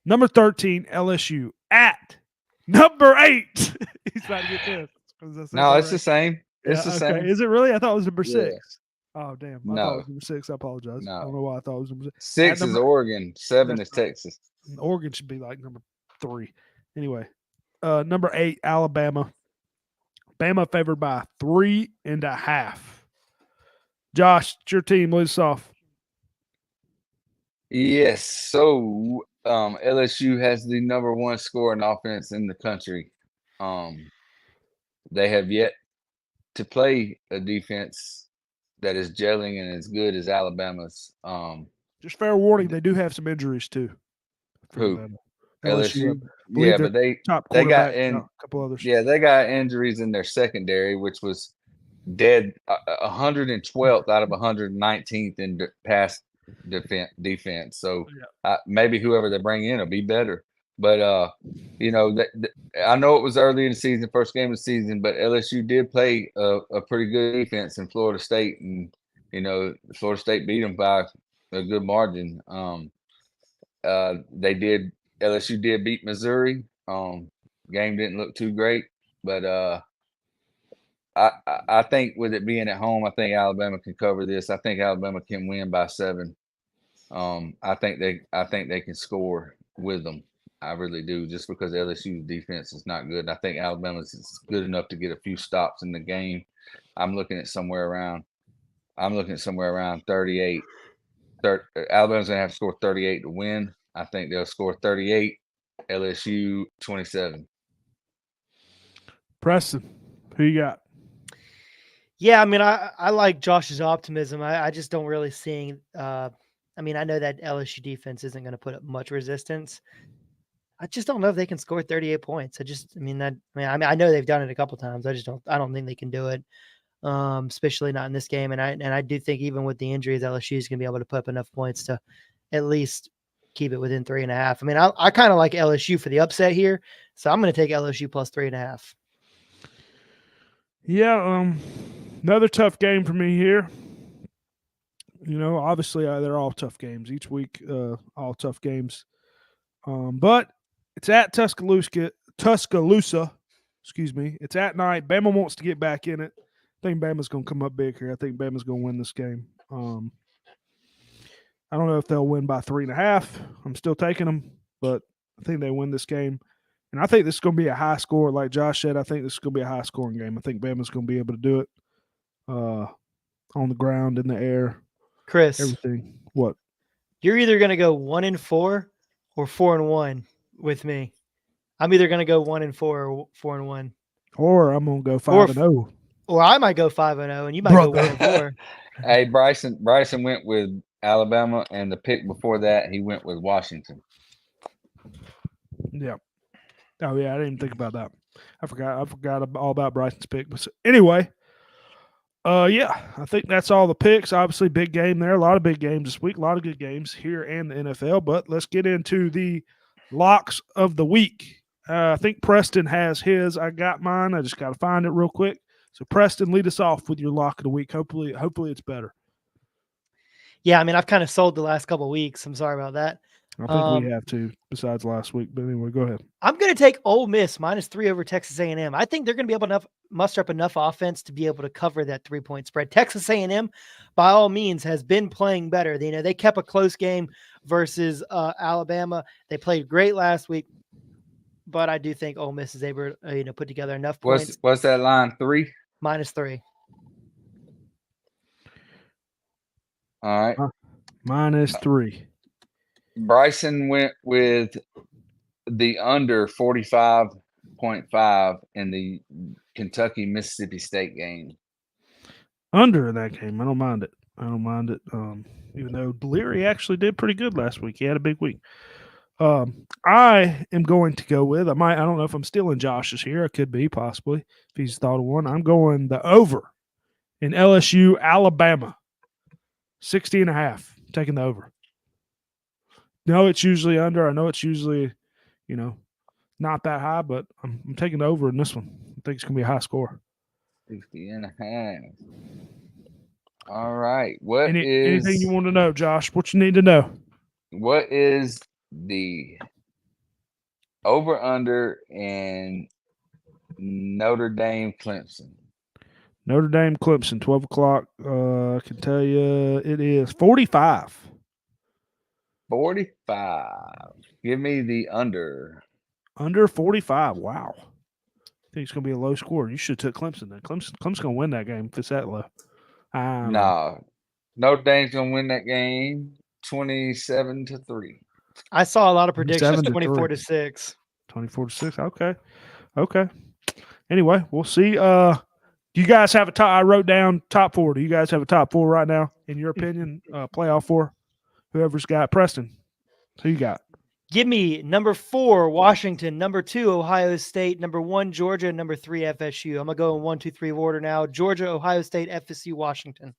Number 13, LSU at number 8. He's about to get this. No, it's the same. It's the same. Is it really? I thought it was number Yeah. 6. Oh, damn. I thought it No. was number 6. I apologize. No. I don't know why I thought it was number 6. 6 is Oregon. 7 is Texas. Oregon should be like number 3. Anyway, number 8, Alabama. Bama favored by 3.5. Josh, it's your team. Lead us off. Yes. So LSU has the number 1 scoring offense in the country. They have yet to play a defense that is gelling and as good as Alabama's. Just fair warning, they do have some injuries too. Who? LSU. Yeah, but they got in a couple others. Yeah, they got injuries in their secondary, which was dead 112th out of 119th in pass defense. So maybe whoever they bring in will be better. But I know it was early in the season, first game of the season, but LSU did play a pretty good defense in Florida State, and Florida State beat them by a good margin. LSU did beat Missouri. Game didn't look too great, but I think with it being at home, I think Alabama can cover this. I think Alabama can win by 7. I think they can score with them. I really do, just because LSU's defense is not good. I think Alabama's is good enough to get a few stops in the game. I'm looking at somewhere around 38. Alabama's gonna have to score 38 to win. I think they'll score 38. LSU 27. Preston, who you got? Yeah, I mean, I like Josh's optimism. I just don't really see. I know that LSU defense isn't going to put up much resistance. I just don't know if they can score 38 points. I know they've done it a couple times. I don't think they can do it, especially not in this game. And I do think even with the injuries, LSU is going to be able to put up enough points to at least keep it within 3.5. I mean, I kind of like LSU for the upset here, so I'm going to take LSU plus 3.5. Yeah, another tough game for me here. Obviously they're all tough games each week. All tough games. But it's at Tuscaloosa. Excuse me. It's at night. Bama wants to get back in it. I think Bama's going to come up big here. I think Bama's going to win this game. I don't know if they'll win by 3.5. I'm still taking them. but I think they win this game. And I think this is going to be a high score. Like Josh said, I think this is going to be a high scoring game. I think Bama's going to be able to do it on the ground, in the air, Chris, everything. What? you're either going to go 1-4 or 4-1 with me. I'm either going to go 1-4 or 4-1. Or I'm going to go Or 5-0. Or I might go 5-0 and you might Brother. go 1-4. Hey, Bryson went with Alabama, and the pick before that, he went with Washington. Yeah. Oh yeah, I didn't even think about that. I forgot all about Bryson's pick. But anyway, yeah, I think that's all the picks. Obviously, big game there. A lot of big games this week. A lot of good games here and the NFL. But let's get into the locks of the week. I think Preston has his. I got mine. I just got to find it real quick. So Preston, lead us off with your lock of the week. Hopefully it's better. Yeah, I mean, I've kind of sold the last couple of weeks. I'm sorry about that. I think we have to, besides last week. But anyway, go ahead. I'm going to take Ole Miss -3 over Texas A&M. I think they're going to be able to muster up enough offense to be able to cover that 3-point spread. Texas A&M, by all means, has been playing better. They kept a close game versus Alabama. They played great last week, but I do think Ole Miss is able to put together enough points. What's that line? 3? -3. All right. -3. Bryson went with the under 45.5 in the Kentucky-Mississippi State game. Under in that game. I don't mind it. Even though Leary actually did pretty good last week. He had a big week. I am going to go with, I don't know if I'm stealing Josh's here. I could be, possibly, if he's thought of one. I'm going the over in LSU, Alabama. 60.5. Taking the over. No, it's usually under. I know it's usually, not that high, but I'm taking the over in this one. I think it's going to be a high score. 60.5. All right. Anything you want to know, Josh? What you need to know? What is the over-under in Notre Dame Clemson? Notre Dame Clemson, 12 o'clock. I can tell you it is 45. 45. Give me the under. Under 45. Wow. I think it's going to be a low score. You should have took Clemson then. Clemson's going to win that game if it's that low. No. Notre Dame's going to win that game 27-3. I saw a lot of predictions, 7-3. 24-6. 24-6. Okay. Anyway, we'll see. Do you guys have a top? I wrote down top 4. Do you guys have a top 4 right now, in your opinion? Playoff 4? Whoever's got Preston. Who you got? Give me number 4, Washington, number 2, Ohio State, number 1, Georgia, number 3, FSU. I'm going to go in 1, 2, 3 order now. Georgia, Ohio State, FSU, Washington.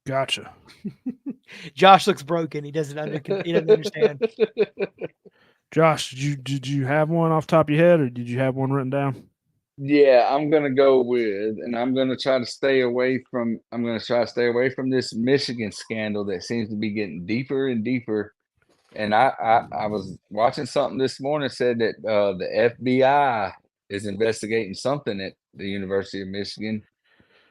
Gotcha. Josh looks broken. He doesn't understand. Josh, did you have one off the top of your head, or did you have one written down? Yeah, I'm gonna go with, and I'm gonna try to stay away from this Michigan scandal that seems to be getting deeper and deeper. And I was watching something this morning that said that the FBI is investigating something at the University of Michigan.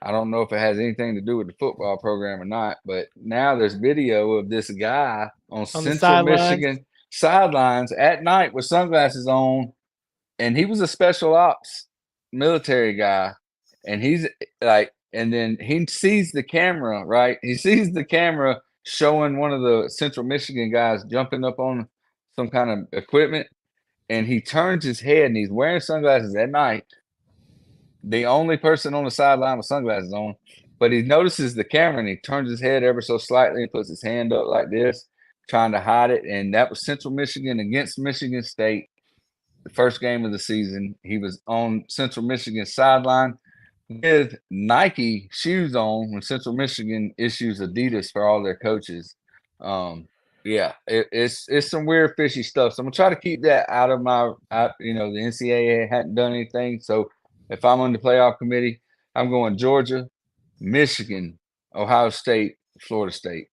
I don't know if it has anything to do with the football program or not, but now there's video of this guy on Central Michigan sidelines at night with sunglasses on, and he was a special ops military guy, and he's like, and then he sees the camera, right? He sees the camera showing one of the Central Michigan guys jumping up on some kind of equipment, and he turns his head, and he's wearing sunglasses at night. The only person on the sideline with sunglasses on, but he notices the camera, and he turns his head ever so slightly and puts his hand up like this, trying to hide it. And that was Central Michigan against Michigan State. The first game of the season, he was on Central Michigan's sideline with Nike shoes on when Central Michigan issues Adidas for all their coaches. Yeah, it's some weird fishy stuff. So I'm gonna try to keep that out of my, the NCAA hadn't done anything. So if I'm on the playoff committee, I'm going Georgia, Michigan, Ohio State, Florida State.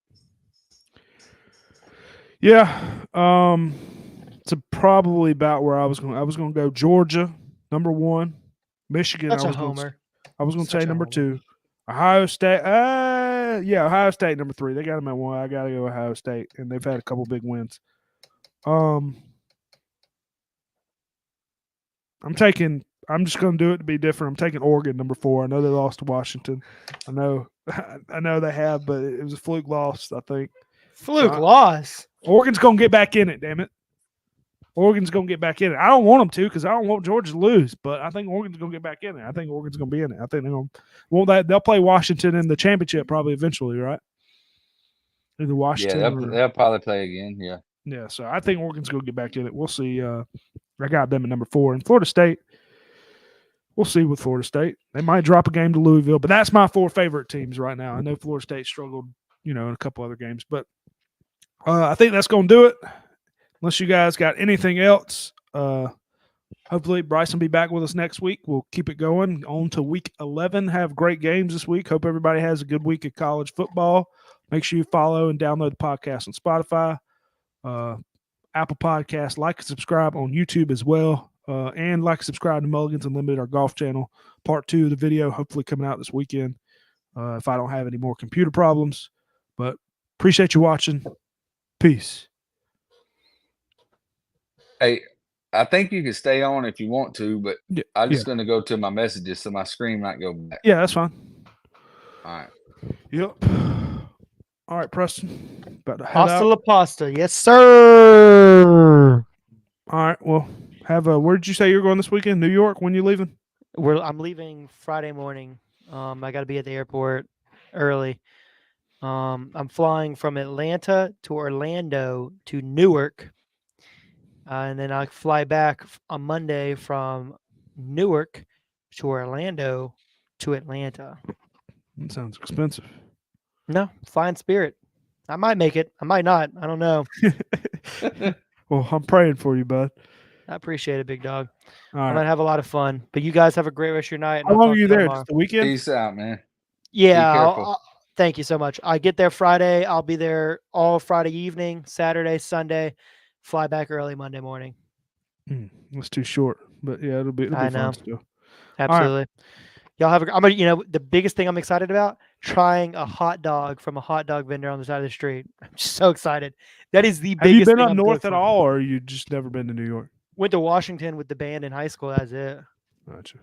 Yeah, it's probably about where I was going. I was going to go Georgia, number 1, Michigan. That's a homer. I was going to say number 2, Ohio State. Yeah, Ohio State number 3. They got them at 1. I got to go Ohio State, and they've had a couple big wins. I'm just going to do it to be different. I'm taking Oregon number 4. I know they lost to Washington. I know they have, but it was a fluke loss, I think. Fluke loss. Oregon's going to get back in it, damn it. Oregon's going to get back in it. I don't want them to because I don't want Georgia to lose, but I think Oregon's going to get back in it. I think Oregon's going to be in it. I think they're going to want that. They'll play Washington in the championship probably eventually, right? Either Washington they'll probably play again. Yeah. Yeah, so I think Oregon's going to get back in it. We'll see. I got them at number 4. And Florida State, we'll see with Florida State. They might drop a game to Louisville, but that's my 4 favorite teams right now. I know Florida State struggled, in a couple other games, but I think that's going to do it. Unless you guys got anything else, hopefully Bryson will be back with us next week. We'll keep it going on to week 11. Have great games this week. Hope everybody has a good week of college football. Make sure you follow and download the podcast on Spotify, Apple Podcasts. Like and subscribe on YouTube as well. And like and subscribe to Mulligans Unlimited, our golf channel. Part 2 of the video hopefully coming out this weekend if I don't have any more computer problems. But appreciate you watching. Peace. Hey, I think you can stay on if you want to, but I'm just going to go to my messages so my screen might go back. Yeah, that's fine. All right. Yep. All right, Preston. About to head Pasta out. la pasta. Yes, sir. All right. Well, where did you say you're going this weekend? New York? When you leaving? I'm leaving Friday morning. I got to be at the airport early. I'm flying from Atlanta to Orlando to Newark. And then I fly back on Monday from Newark to Orlando to Atlanta. That sounds expensive. No, flying Spirit. I might make it. I might not. I don't know. Well, I'm praying for you, bud. I appreciate it, big dog. All I'm right. going to have a lot of fun. But you guys have a great rest of your night. and How I'll long talk are to you there? tomorrow. Just the weekend? Peace out, man. Yeah. Be careful. Thank you so much. I get there Friday. I'll be there all Friday evening, Saturday, Sunday. Fly back early Monday morning. That's too short, but yeah, it'll be I fun know. still. Absolutely. Y'all have the biggest thing I'm excited about, trying a hot dog from a hot dog vendor on the side of the street. I'm just so excited. That is the Have biggest you been thing up I'm north good at for. all, or you just never been to New York? Went to Washington with the band in high school. That's it. Gotcha.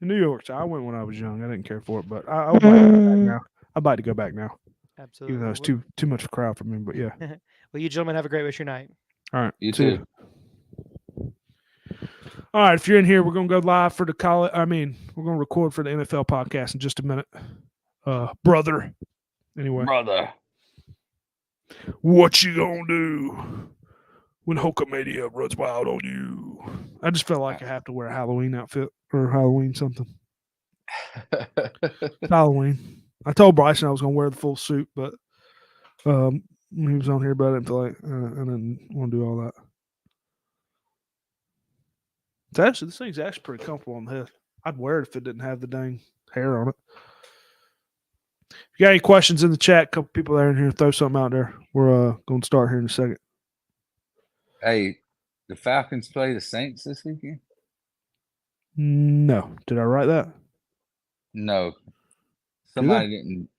In New York, I went when I was young. I didn't care for it, but I would like to go back now. I'd like to go back now, Absolutely. even though it's too much of a crowd for me. But yeah. Well, you gentlemen have a great rest of your night. All right. You see ya. too. All right. If you're in here, we're gonna go live for the college. We're gonna record for the NFL podcast in just a minute, brother. Anyway, Brother. what you gonna do when Hulkamania runs wild on you? I just felt like I have to wear a Halloween outfit or Halloween something. It's Halloween. I told Bryson I was gonna wear the full suit, but when he was on here, but I didn't feel like I didn't want to do all that. This thing's actually pretty comfortable on the head. I'd wear it if it didn't have the dang hair on it. If you got any questions in the chat, a couple people there in here, throw something out there. We're going to start here in a second. Hey, the Falcons play the Saints this weekend? No. Did I write that? No. Somebody didn't.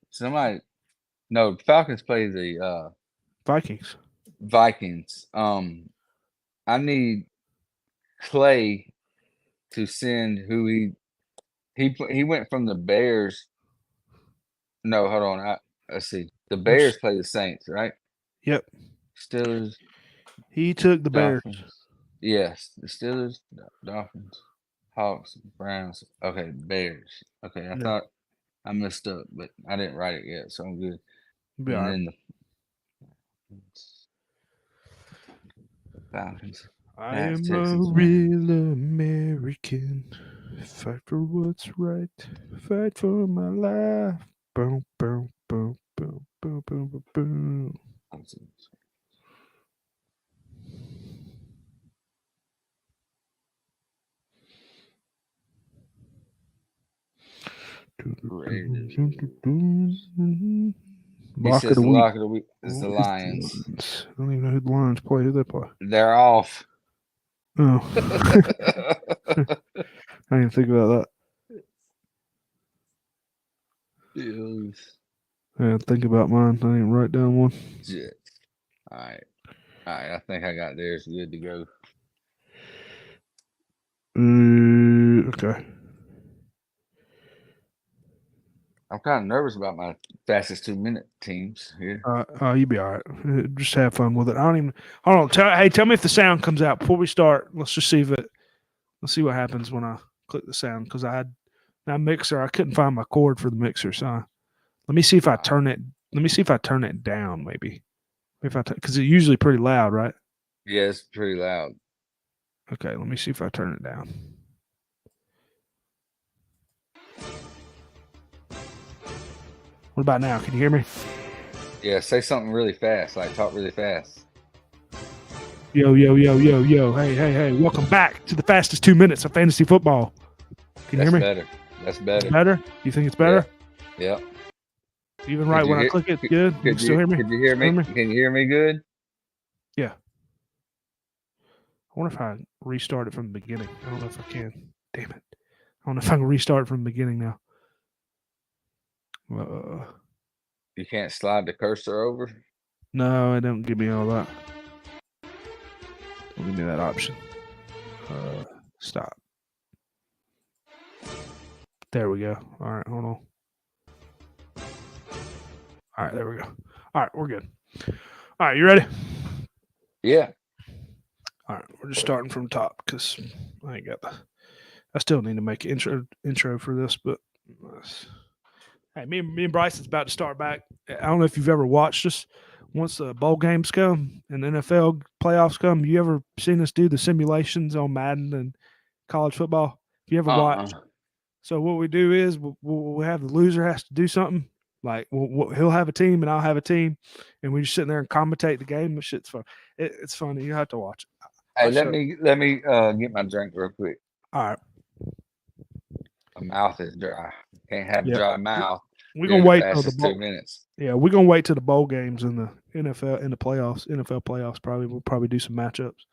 No, the Falcons play the Vikings. Vikings. I need Clay to send who he went from the Bears. No, hold on. Let's see. The Bears play the Saints, right? Yep. Steelers. He took the Bears. Dolphins. Yes, the Steelers, Dolphins, Hawks, Browns. Okay, Bears. Okay, I thought I messed up, but I didn't write it yet, so I'm good. Be all right. And then the Falcons. I That's am Texans, a man. real American. Fight for what's right. Fight for my life. Boom, boom, boom, boom, boom, boom, boom, boom. He says the lock of the week is the Lions. I don't even know who the Lions play. Who they play? They're off. Oh. I didn't think about that. Yes. Yeah, think about mine. I didn't write down one. Jets. All right. I think I got theirs good to go. Okay. I'm kind of nervous about my fastest 2-minute teams here. You'll be all right. Just have fun with it. I don't even. Hold on. Tell me if the sound comes out before we start. Let's just see if it. Let's see what happens when I click the sound because I had that mixer. I couldn't find my cord for the mixer, so let me see if I turn it. Let me see if I turn it down. Maybe if I because it's usually pretty loud, right? Yeah, it's pretty loud. Okay, let me see if I turn it down. What about now? Can you hear me? Yeah, say something really fast. Like talk really fast. Yo, yo, yo, yo, yo. Hey. Welcome back to the fastest 2 minutes of fantasy football. Can you hear me? Better. That's better. It's better? You think it's better? Yeah. Even right when I click it, good? You still hear me? Could you hear me? Can you hear me good? Yeah. I wonder if I restart it from the beginning. I don't know if I can. Damn it. I don't know if I can restart it from the beginning now. You can't slide the cursor over? No, it don't give me all that. Don't give me that option. Stop. There we go. All right, hold on. All right, there we go. All right, we're good. All right, you ready? Yeah. All right, we're just starting from top because I ain't got the. I still need to make an intro for this, but hey, me and Bryson's about to start back. I don't know if you've ever watched us. Once the bowl games come and the NFL playoffs come, you ever seen us do the simulations on Madden and college football? If you ever watched, so what we do is we'll have the loser has to do something. Like he'll have a team and I'll have a team, and we just sit there and commentate the game. This shit's fun. It's funny. You have to watch it. Hey, let me get my drink real quick. All right. My mouth is dry. Can't have a dry mouth. We're gonna wait till the 2 minutes. Yeah, we're gonna wait till the bowl games in the NFL in the playoffs. NFL playoffs probably we'll probably do some matchups.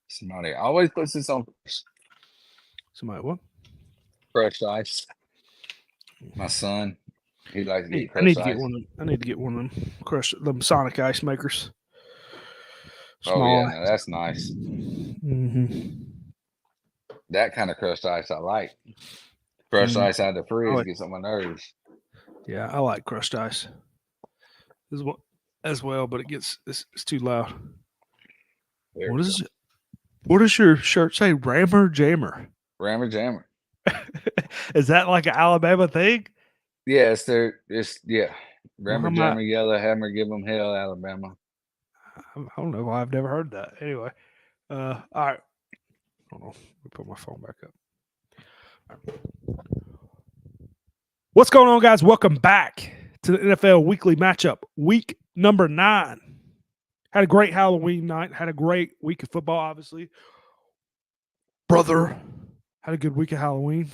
Somebody always puts this on. Somebody what? Crushed ice. My son, he likes to get I need to crushed get ice. I need to get one of them them Sonic ice makers. Oh yeah, no, that's nice. Mm-hmm. That kind of crushed ice I like. Crushed ice out of the fridge gets on my nerves. Yeah, I like crushed ice as well, but it's too loud. What is it? What does your shirt say? Rammer Jammer. Rammer Jammer. Is that like an Alabama thing? Yeah, Rammer Jammer, Yellow Hammer, give them hell, Alabama. I don't know why I've never heard that. Anyway, all right. Hold on. Let me put my phone back up. Right. What's going on, guys? Welcome back to the NFL Weekly Matchup, week number 9. Had a great Halloween night. Had a great week of football, obviously. Brother, had a good week of Halloween.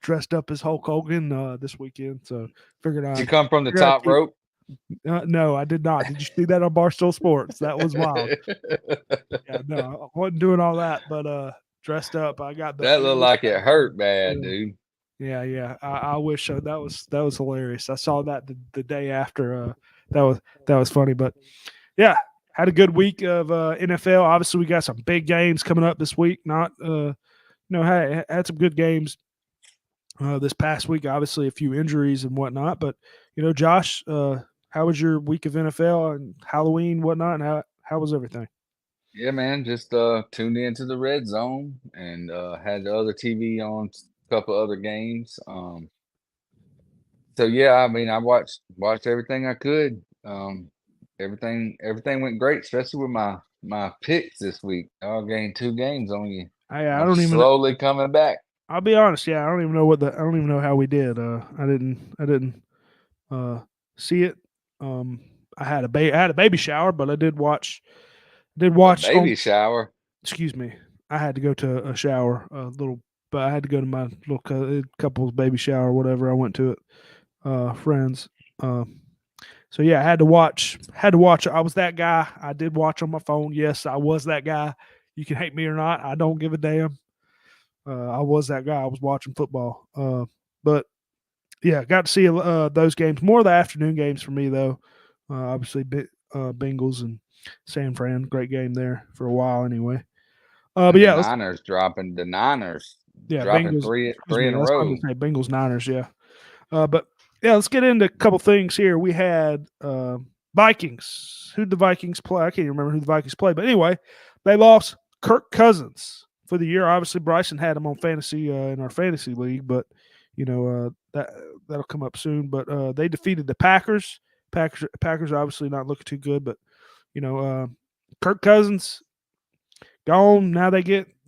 Dressed up as Hulk Hogan this weekend, so figured Did you come from the top rope? No, I did not. Did you see that on Barstool Sports? That was wild. Yeah, no, I wasn't doing all that, but dressed up. I got that looked like it hurt bad, dude. Yeah. I wish so. That was hilarious. I saw that the day after. That was funny, but yeah, had a good week of NFL. Obviously, we got some big games coming up this week. Not had some good games this past week. Obviously, a few injuries and whatnot, but Josh, how was your week of NFL and Halloween, whatnot? And how was everything? Yeah, man, just tuned into the red zone and had the other TV on a couple other games. So yeah, I mean, I watched everything I could. Everything went great, especially with my picks this week. I'll gain 2 games on you. I don't even slowly coming back. I'll be honest, yeah, I don't even know how we did. I didn't see it. I had a baby shower, but I did watch baby shower. Excuse me. I had to go to a shower, but I had to go to my little couple's baby shower, whatever. I went to it, friends. So yeah, I had to watch. I was that guy. I did watch on my phone. Yes, I was that guy. You can hate me or not. I don't give a damn. I was that guy. I was watching football. But yeah, got to see those games. More of the afternoon games for me though. Obviously, Bengals and San Fran, great game there for a while anyway. But And yeah, the Niners yeah, dropping Bengals. Excuse three me, in a that's what I'm row. going to say. Bengals, Niners. Yeah. But yeah, let's get into a couple things here. We had Vikings. Who'd the Vikings play? I can't even remember who the Vikings played. But anyway, they lost Kirk Cousins for the year. Obviously, Bryson had him on fantasy in our fantasy league, but that'll come up soon. But they defeated the Packers. Packers obviously not looking too good, but Kirk Cousins gone. Now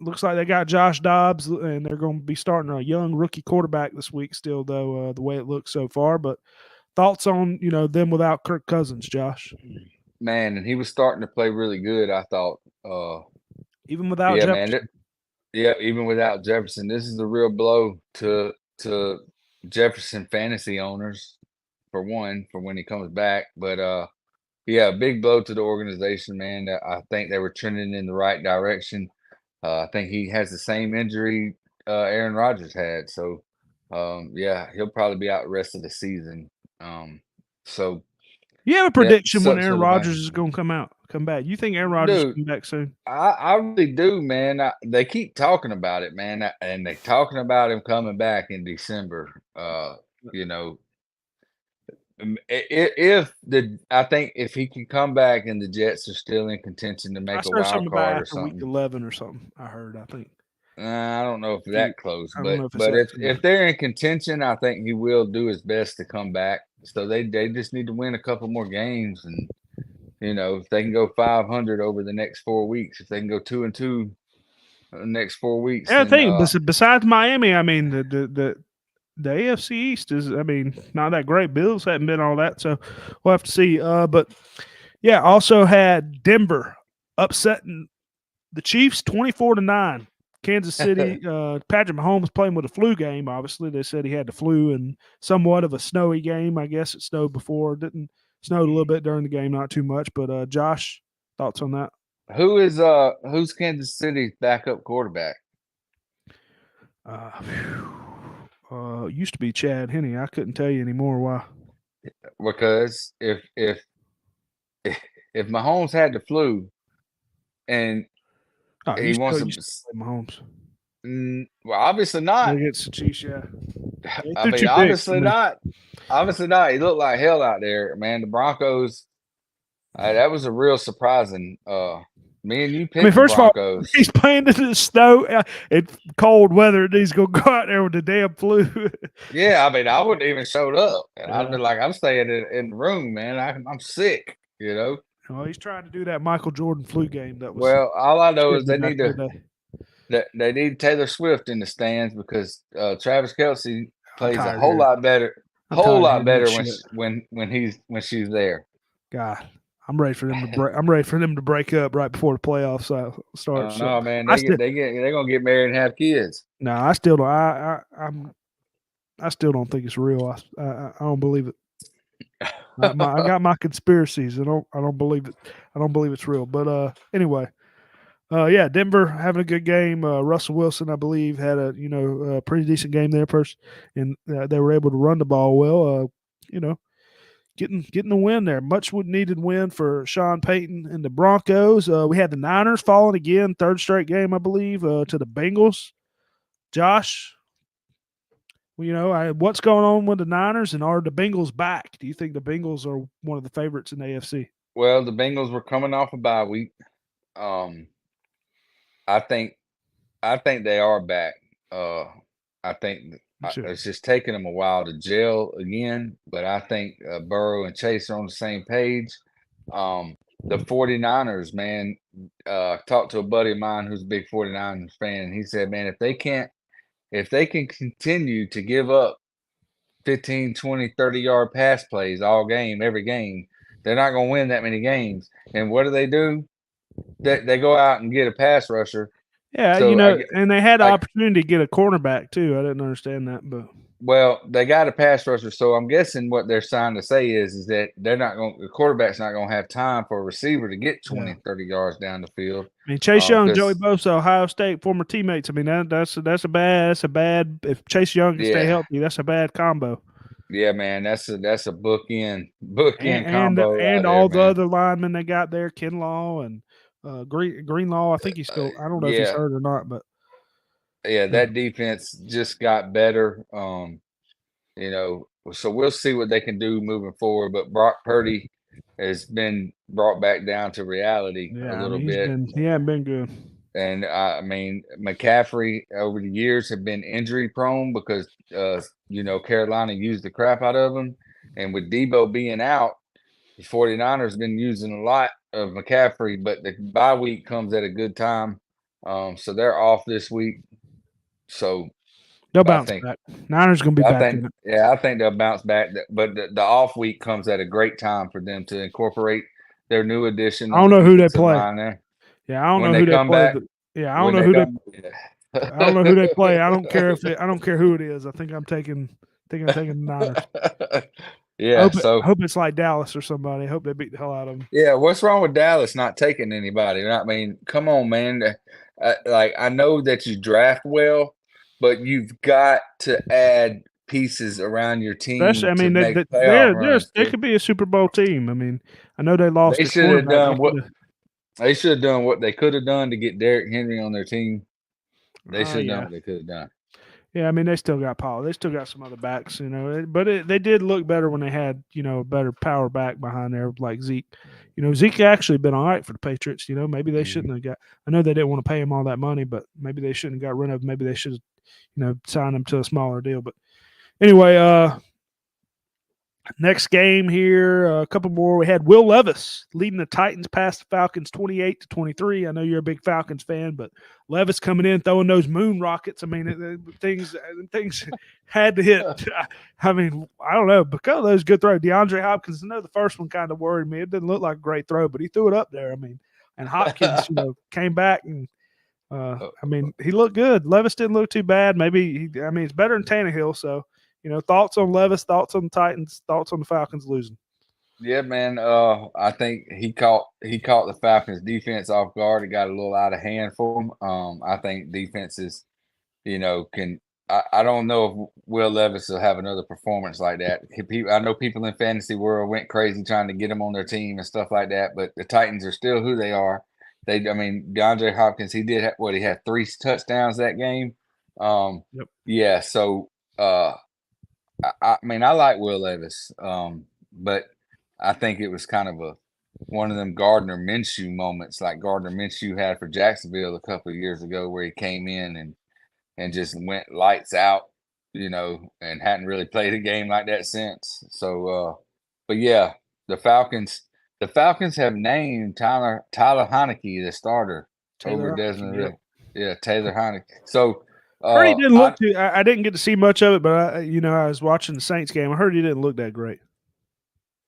looks like they got Josh Dobbs, and they're going to be starting a young rookie quarterback this week still, though, the way it looks so far. But thoughts on, them without Kirk Cousins, Josh? Man, and he was starting to play really good, I thought. Even without Yeah, Jefferson? man. Yeah, even without Jefferson. This is a real blow to Jefferson fantasy owners, for one, for when he comes back. But yeah, a big blow to the organization, man. I think they were trending in the right direction. I think he has the same injury Aaron Rodgers had. So, yeah, he'll probably be out the rest of the season. So, You have a yeah, prediction when sucks for Aaron the Rodgers Vikings. is going to come back? You think Aaron Rodgers is Dude, coming back soon? I really do, man. They keep talking about it, man, and they're talking about him coming back in December. You know, I think if he can come back and the Jets are still in contention to I make a saw something wild about card or after week something. 11 or something. I heard. I think. I don't know if that close, I don't but know if it's that soon. if they're in contention, I think he will do his best to come back. So they just need to win a couple more games, and if they can go 500 over the next 4 weeks, if they can go 2-2 the next 4 weeks, Yeah, I then think besides Miami, I mean the AFC East is, not that great. Bills haven't been all that, so we'll have to see. But yeah, also had Denver upsetting the Chiefs 24-9. Kansas City, Patrick Mahomes playing with a flu game. Obviously, they said he had the flu and somewhat of a snowy game. I guess it snowed before. It didn't snowed a little bit during the game, not too much. But Josh, thoughts on that? who's Kansas City's backup quarterback? Used to be Chad Henne. I couldn't tell you anymore why. Because if Mahomes had the flu and he wants to, Mahomes. well, obviously not. Against the Chiefs, yeah. I mean, obviously not. Obviously not. He looked like hell out there, man. The Broncos. That was a real surprising. Me and you picked first the of all, Broncos. he's playing in the snow. It's cold weather, and he's gonna go out there with the damn flu. Yeah, I mean, I wouldn't even showed up, and I'd been like, I'm staying in the room, man. I'm sick, Well, he's trying to do that Michael Jordan flu game. That was Well, all I know is they need Taylor Swift in the stands because Travis Kelce plays a tired whole of lot better, when she's there. God, I'm ready for them to break. I'm ready for them to break up right before the playoffs starts. No, man, they're gonna get married and have kids. No, I still don't. I still don't think it's real. I don't believe it. I got my conspiracies. I don't believe it. I don't believe it's real. But anyway, yeah, Denver having a good game. Russell Wilson, I believe, had a pretty decent game there first, and they were able to run the ball well. Getting the win there. Much needed win for Sean Payton and the Broncos. We had the Niners falling again, third straight game, I believe, to the Bengals. Josh, what's going on with the Niners, and are the Bengals back? Do you think the Bengals are one of the favorites in the AFC? Well, the Bengals were coming off a bye week. I think they are back. I think it's just taking them a while to gel again, but I think Burrow and Chase are on the same page. The 49ers, man, talked to a buddy of mine who's a big 49ers fan, and he said, man, if they can continue to give up 15, 20, 30-yard pass plays all game, every game, they're not going to win that many games. And what do? They go out and get a pass rusher. Yeah, So and they had the opportunity to get a cornerback too. I didn't understand that, but Well, they got a pass rusher, so I'm guessing what they're trying to say is that the quarterback's not going to have time for a receiver to get 20, 30 yards down the field. I mean, Chase Young, Joey 'cause- Bosa, Ohio State, former teammates. I mean, that's a bad. If Chase Young can stay Yeah. healthy, that's a bad combo. Yeah, man, that's a bookend And combo right all there, the man. other linemen they got there, Kinlaw and Greenlaw. I think he's still. I don't know if he's yeah. hurt or not, but Yeah, that defense just got better. So we'll see what they can do moving forward. But Brock Purdy has been brought back down to reality a little bit. he hadn't been good. And I mean, McCaffrey over the years have been injury prone because Carolina used the crap out of him. And with Debo being out, the 49ers been using a lot of McCaffrey, but the bye week comes at a good time. So they're off this week. So They'll bounce back. Niners gonna be back in it. Yeah, I think they'll bounce back. But the off week comes at a great time for them to incorporate their new addition. I don't know who they play. There. Yeah, I don't When know they who they come play. back, Yeah, I don't know who they. I don't know who they play. I don't care who it is. I think I'm taking the Niners. Yeah, I hope it's like Dallas or somebody. I hope they beat the hell out of them. Yeah, what's wrong with Dallas not taking anybody? I mean, come on, man. I know that you draft well, but you've got to add pieces around your team. Especially, I mean, they could be a Super Bowl team. I mean, I know they lost. They should have done they should have done what they could have done to get Derrick Henry on their team. They should have done what they could have done. Yeah, I mean, they still got Paul. They still got some other backs, but they did look better when they had, a better power back behind there like Zeke. Zeke actually been all right for the Patriots. Maybe they shouldn't have got – I know they didn't want to pay him all that money, but maybe they shouldn't have got rid of him. Maybe they should have, signed him to a smaller deal. But anyway, next game here, a couple more. We had Will Levis leading the Titans past the Falcons 28-23. I know you're a big Falcons fan, but Levis coming in throwing those moon rockets. I mean, things had to hit. I mean, I don't know, because of those good throws. DeAndre Hopkins, I know the first one kind of worried me. It didn't look like a great throw, but he threw it up there. I mean, and Hopkins, came back and I mean, he looked good. Levis didn't look too bad. Maybe it's better than Tannehill, so. Thoughts on Levis, thoughts on the Titans, thoughts on the Falcons losing. Yeah, man. I think he caught the Falcons defense off guard. It got a little out of hand for him. I think defenses, I don't know if Will Levis will have another performance like that. I know people in fantasy world went crazy trying to get him on their team and stuff like that, but the Titans are still who they are. DeAndre Hopkins, he had 3 touchdowns that game. Yep. Yeah, so I mean, I like Will Levis, but I think it was kind of one of them Gardner Minshew moments, like Gardner Minshew had for Jacksonville a couple of years ago, where he came in and just went lights out, and hadn't really played a game like that since. So, but yeah, the Falcons have named Tyler Heineke the starter over Desmond Ridder. Yeah, Taylor Heineke. So. I heard he didn't look too. I didn't get to see much of it, but I was watching the Saints game. I heard he didn't look that great.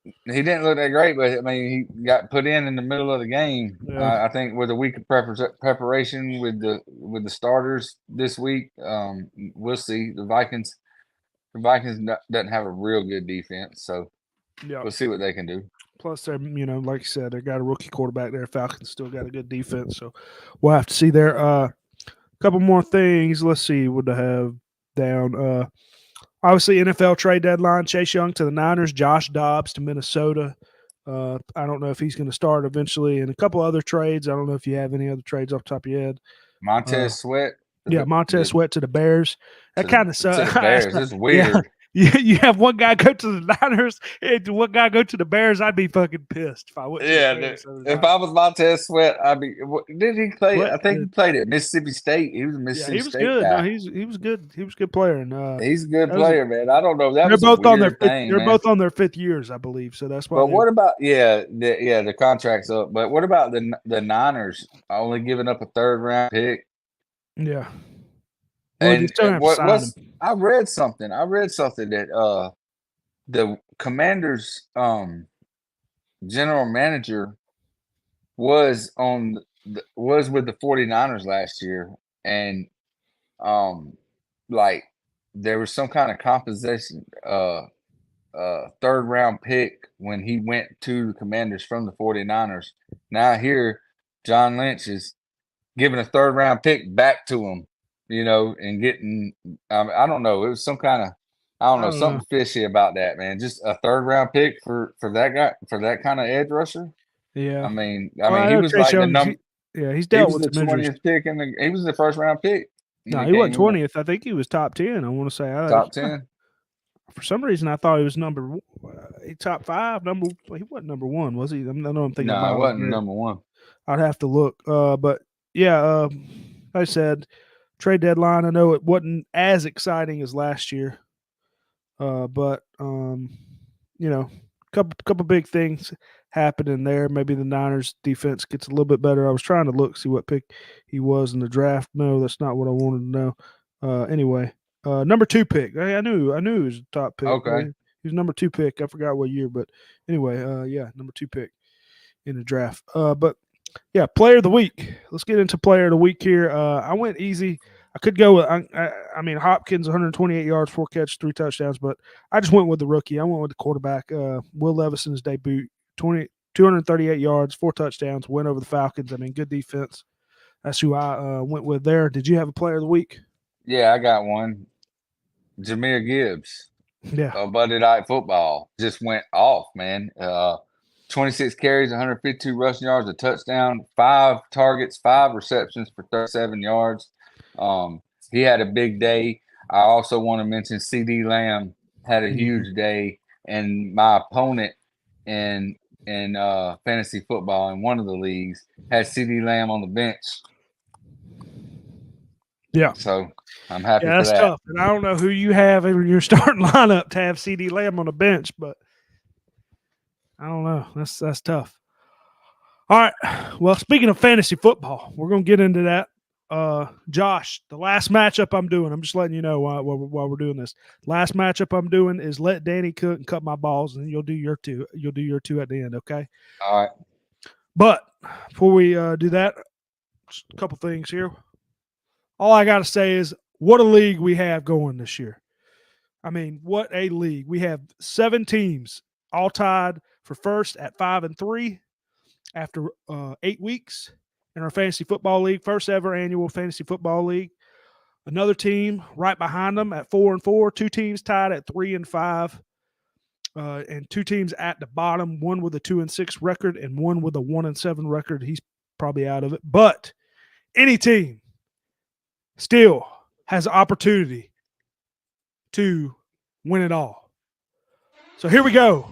He didn't look that great, but I mean, he got put in the middle of the game. Yeah. I think with a week of preparation with the starters this week, we'll see. The Vikings doesn't have a real good defense, so we'll see what they can do. Plus, they're like you said, they got a rookie quarterback there. Falcons still got a good defense, so we'll have to see there. Couple more things. Let's see what I have down. Obviously, NFL trade deadline. Chase Young to the Niners. Josh Dobbs to Minnesota. I don't know if he's going to start eventually. And a couple other trades. I don't know if you have any other trades off the top of your head. Montez Sweat. Yeah, Montez Sweat to the Bears. That kind of sucks. To the Bears. It's weird. You have one guy go to the Niners and one guy go to the Bears. I'd be fucking pissed if I wouldn't. Yeah, if I was Montez Sweat, I'd be. Did he play? I think he played at Mississippi State. He was a Mississippi State good. guy. No, he was good. He was a good player. And he's a good player, man. I don't know. They're both on their both on their 5th years, I believe. So that's why. But what about the contract's up? But what about the Niners only giving up a 3rd round pick? Yeah. And I read something that the Commanders general manager was with the 49ers last year, and there was some kind of compensation, third round pick when he went to the Commanders from the 49ers. Now here, John Lynch is giving a third round pick back to him, and getting, I don't know. It was some kind of, something fishy about that, man. Just a third round pick for that guy, for that kind of edge rusher. Yeah. I mean, I he was like the number. He's He dealt was with the some injuries. 20th pick, he was the first round pick. No, he wasn't 20th. I think he was top 10. I want to say top 10. For some reason, I thought he was top 5. He wasn't number 1, was he? I know I'm thinking. No, it wasn't number 1. I'd have to look. But yeah, like I said, trade deadline. I know it wasn't as exciting as last year, but couple big things happening there. Maybe the Niners defense gets a little bit better. I was trying to see what pick he was in the draft. No, that's not what I wanted to know. Anyway, number 2 pick. I knew he was a top pick. Okay. He was number 2 pick. I forgot what year, but anyway, number 2 pick in the draft. But yeah, player of the week. Let's get into player of the week here. I went easy. I could go with, Hopkins, 128 yards, 4 catches, 3 touchdowns, but I just went with the rookie. I went with the quarterback, Will Levis in his debut, 238 yards, 4 touchdowns, win over the Falcons. Good defense. That's who I went with there. Did you have a player of the week? Yeah, I got one. Jahmyr Gibbs. Yeah. Monday Night Football just went off, man. 26 carries, 152 rushing yards, a touchdown, 5 targets, 5 receptions for 37 yards. He had a big day. I also want to mention CD Lamb had a huge day, and my opponent in fantasy football in one of the leagues had CD Lamb on the bench. Yeah. So I'm happy for that's that. tough. And I don't know who you have in your starting lineup to have CD Lamb on the bench, but I don't know. That's tough. All right. Well, speaking of fantasy football, we're going to get into that. Josh, the last matchup I'm doing, I'm just letting you know while we're doing this. Last matchup I'm doing is let Danny cook and cut my balls, and you'll do your 2. You'll do your 2 at the end, okay? All right. But before we do that, just a couple things here. All I got to say is what a league we have going this year. What a league. We have 7 teams all tied for first at 5-3 after 8 weeks. In our fantasy football league, first ever annual fantasy football league. Another team right behind them at 4-4, 2 teams tied at 3-5, and 2 teams at the bottom, one with a 2-6 record and one with a 1-7 record. He's probably out of it. But any team still has an opportunity to win it all. So here we go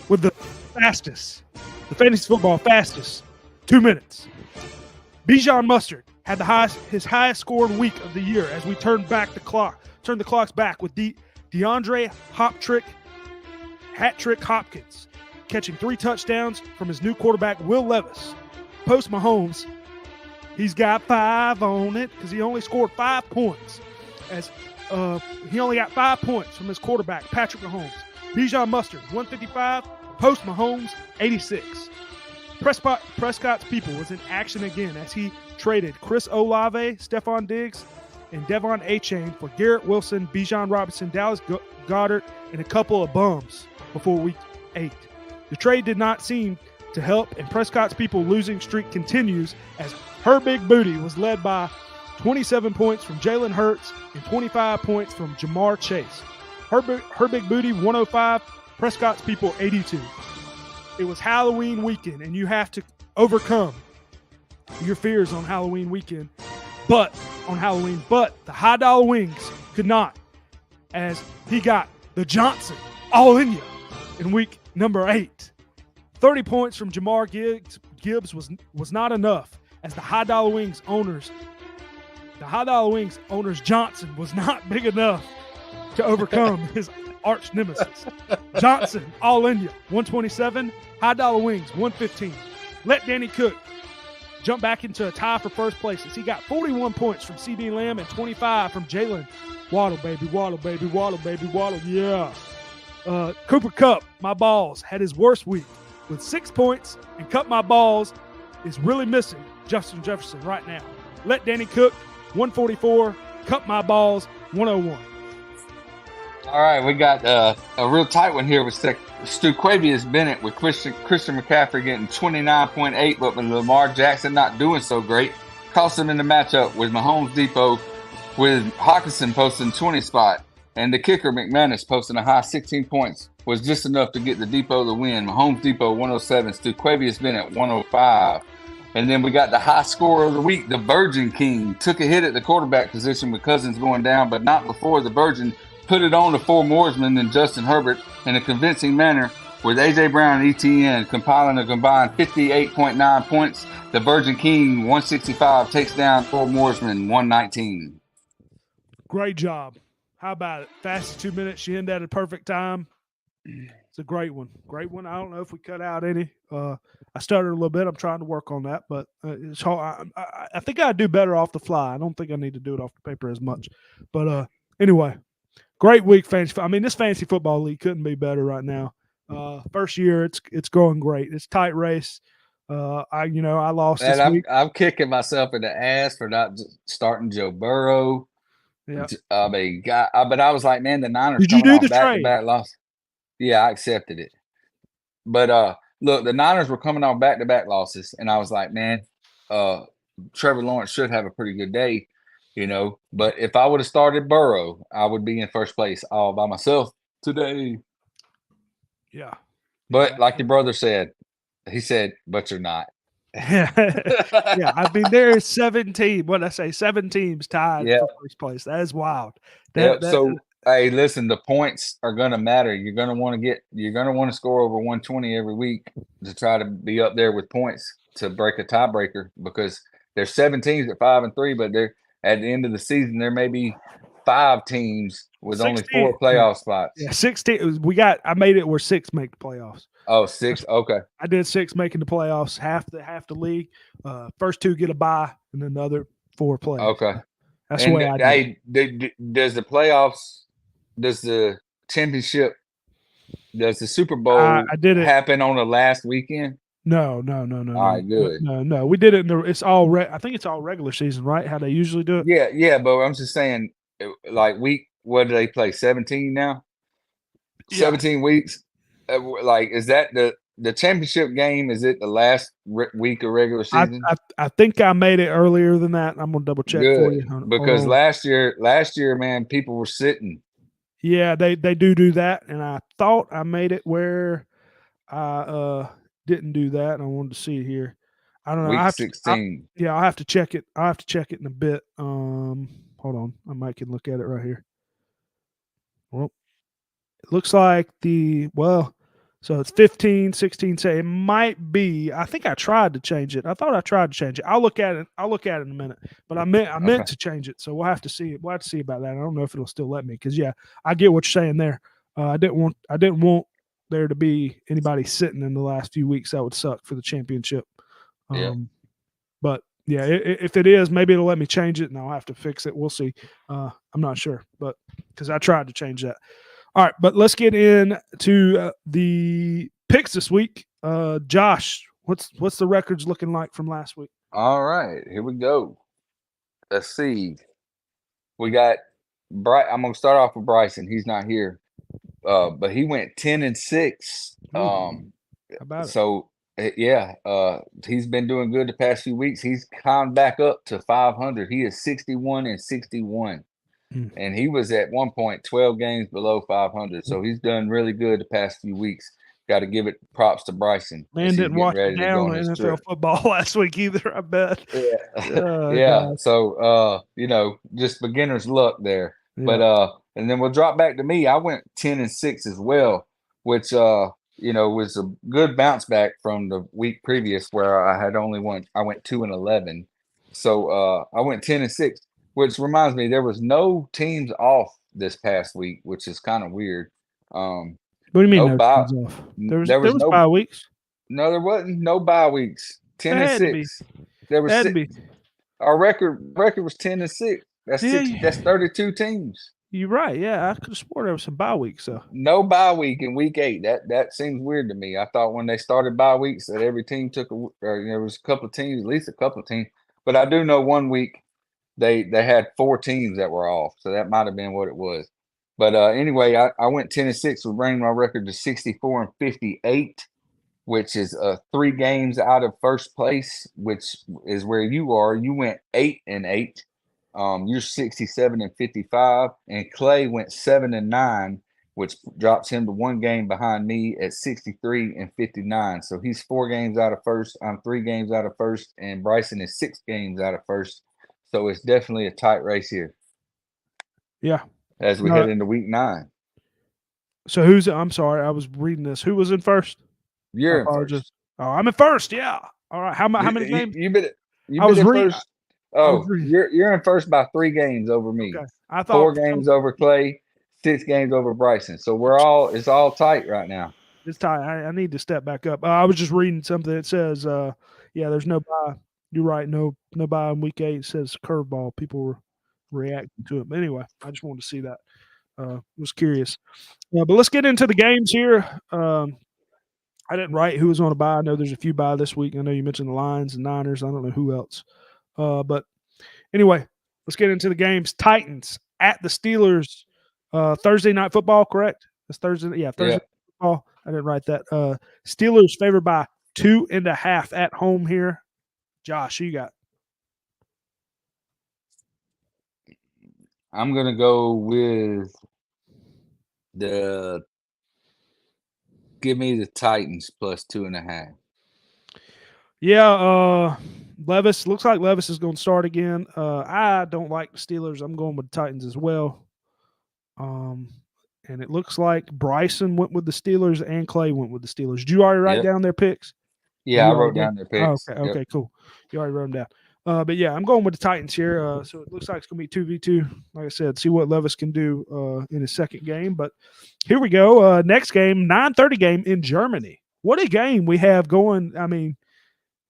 with the fantasy football fastest 2 minutes. Bijan Mustard had his highest scoring week of the year as we turned the clocks back with DeAndre hat trick Hopkins, catching 3 touchdowns from his new quarterback, Will Levis. Post Mahomes, he's got 5 on it because he only scored 5 points. He only got 5 points from his quarterback, Patrick Mahomes. Bijan Mustard, 155. Post Mahomes, 86. Prescott's people was in action again as he traded Chris Olave, Stephon Diggs, and Devon Achane for Garrett Wilson, Bijan Robinson, Dallas Goedert, and a couple of bums before week 8. The trade did not seem to help, and Prescott's people losing streak continues as her big booty was led by 27 points from Jalen Hurts and 25 points from Jamar Chase. Her big booty, 105, Prescott's people, 82. It was Halloween weekend, and you have to overcome your fears on Halloween weekend. But the high dollar wings could not, as he got the Johnson all in you in week number 8. 30 points from Jamar Gibbs was not enough, as the high dollar wings owners Johnson was not big enough to overcome his arch nemesis. Johnson all in you, 127. High dollar wings, 115. Let Danny Cook jump back into a tie for first place as he got 41 points from CD Lamb and 25 from Jalen Waddle, Waddle, yeah. Cooper Kupp, my balls, had his worst week with 6 points, and Kupp, my balls, is really missing Justin Jefferson right now. Let Danny Cook, 144. Kupp, my balls, 101. All right, we got a real tight one here with Stuquavius Bennett with Christian McCaffrey getting 29.8, but with Lamar Jackson not doing so great, cost him in the matchup with Mahomes Depot, with Hawkinson posting 20 spot, and the kicker McManus posting a high 16 points was just enough to get the Depot the win. Mahomes Depot 107, Stuquavius Bennett 105. And then we got the high scorer of the week, the Virgin King, took a hit at the quarterback position with Cousins going down, but not before the Virgin put it on to 4 Mooresman and Justin Herbert in a convincing manner, with A.J. Brown and ETN compiling a combined 58.9 points. The Virgin King, 165, takes down 4 Mooresman, 119. Great job. How about it? Fastest 2 minutes. She ended at a perfect time. It's a great one. Great one. I don't know if we cut out any. I stuttered a little bit. I'm trying to work on that, but it's hard. I think I'd do better off the fly. I don't think I need to do it off the paper as much. But anyway, great week, fantasy. I mean, this fantasy football league couldn't be better right now. First year, it's going great. It's tight race. I lost this week. I'm kicking myself in the ass for not starting Joe Burrow. Yeah. I mean, but I was like, man, the Niners Did you coming do off the trade? back-to-back loss. Yeah, I accepted it. But look, the Niners were coming off back-to-back losses, and I was like, man, Trevor Lawrence should have a pretty good day, But if I would have started Burrow, I would be in first place all by myself today. Yeah. But like your brother said, he said, but you're not. Yeah, I mean, there's 17. What did I say? 7 teams tied for first place. That is wild. So, hey, listen, the points are going to matter. You're going to want to score over 120 every week to try to be up there with points to break a tiebreaker, because there's 7 teams at 5-3, but they're at the end of the season there may be 5 teams with 16. only 4 playoff spots. Yeah, 16. I made it where 6 make the playoffs. Oh, 6. Okay. I did 6 making the playoffs. Half the league. First 2 get a bye, and then the other 4 play. Okay. That's the way I did. Hey, does the playoffs? Does the championship? Does the Super Bowl I did it. happen on the last weekend? No. All right, good. No. We did it it's all. I think it's all regular season, right? How they usually do it. Yeah. But I'm just saying, like what do they play? 17 now. 17 weeks. Like, is that the championship game? Is it the last week of regular season? I think I made it earlier than that. I'm gonna double check for you. Because last year, man, people were sitting. Yeah, they do that, and I thought I made it where I didn't do that. I wanted to see it here. I don't know. Week 16. I'll have to check it. I'll have to check it in a bit. Hold on. I might can look at it right here. Well, it looks like so it's 15, 16, say it might be. I think I tried to change it. I thought I tried to change it. I'll look at it in a minute. But I meant to change it. So we'll have to see. We'll have to see about that. I don't know if it'll still let me, because I get what you're saying there. I didn't want there to be anybody sitting in the last few weeks. That would suck for the championship. But yeah, if it is, maybe it'll let me change it, and I'll have to fix it. We'll see. I'm not sure, but because I tried to change that. All right, but let's get into the picks this week. Josh, what's the records looking like from last week? All right, here we go. Let's see. We got I'm going to start off with Bryson. He's not here, but he went 10-6. How about it? So he's been doing good the past few weeks. He's climbed back up to 500. He is 61-61. And he was at one point 12 games below 500. So he's done really good the past few weeks. Got to give it props to Bryson. Man didn't watch down NFL football last week either, I bet. Yeah. So, just beginner's luck there. Yeah. But and then we'll drop back to me. I went 10-6 as well, which was a good bounce back from the week previous where I went 2-11. So I went 10-6. Which reminds me, there was no teams off this past week, which is kind of weird. What do you mean no teams off? There was no bye weeks. No, there wasn't no bye weeks. 10-6. There was our record was 10-6. That's 32 teams. You're right. Yeah, I could have sworn there was some bye weeks. So no bye week in week 8. That seems weird to me. I thought when they started bye weeks that every team took there was a couple of teams, at least a couple of teams. But I do know one week. They had 4 teams that were off, so that might have been what it was. But anyway, I went 10-6, with bringing my record to 64-58, which is 3 games out of first place, which is where you are. You went 8-8. You're 67-55, and Clay went 7-9, which drops him to 1 game behind me at 63-59. So he's 4 games out of first. I'm 3 games out of first, and Bryson is 6 games out of first. So it's definitely a tight race here Yeah. as we head into week 9. So I'm sorry, I was reading this. Who was in first? You're in first. Oh, I'm in first. Yeah. All right. How many games? You've been I was in reading. first. Oh, you're in first by 3 games over me. Okay. I thought 4 games over Clay, 6 games over Bryson. So it's all tight right now. It's tight. I need to step back up. I was just reading something that says, there's no bye. You're right. No bye in week 8. It says curveball. People were reacting to it. But anyway, I just wanted to see that. Was curious. But let's get into the games here. I didn't write who was on a bye. I know there's a few bye this week. I know you mentioned the Lions and Niners. I don't know who else. But anyway, let's get into the games. Titans at the Steelers. Thursday night football, correct? It's Thursday. Yeah, Thursday night football. I didn't write that. Steelers favored by 2.5 at home here. Josh, who you got? I'm gonna go with give me the Titans plus 2.5. Yeah, Levis. Looks like Levis is going to start again. I don't like the Steelers. I'm going with the Titans as well. And it looks like Bryson went with the Steelers and Clay went with the Steelers. Did you already write down their picks? Yeah, I wrote down their picks. Oh, okay, cool. You already wrote them down. But yeah, I'm going with the Titans here. So it looks like it's going to be 2v2. Like I said, see what Levis can do in his second game. But here we go. Next game, 9:30 game in Germany. What a game we have going. I mean,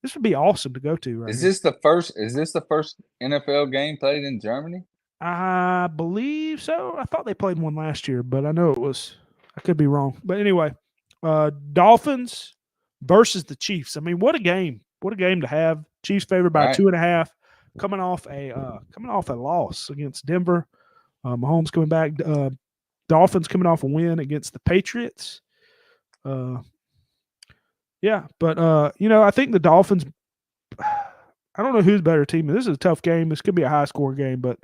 this would be awesome to go to. Right? Is this the first NFL game played in Germany? I believe so. I thought they played one last year, but I know it was. I could be wrong. But anyway, Dolphins versus the Chiefs. I mean, what a game! What a game to have. Chiefs favored by 2.5, coming off a loss against Denver. Mahomes coming back. Dolphins coming off a win against the Patriots. Yeah, but I think the Dolphins. I don't know who's better team. This is a tough game. This could be a high score game, but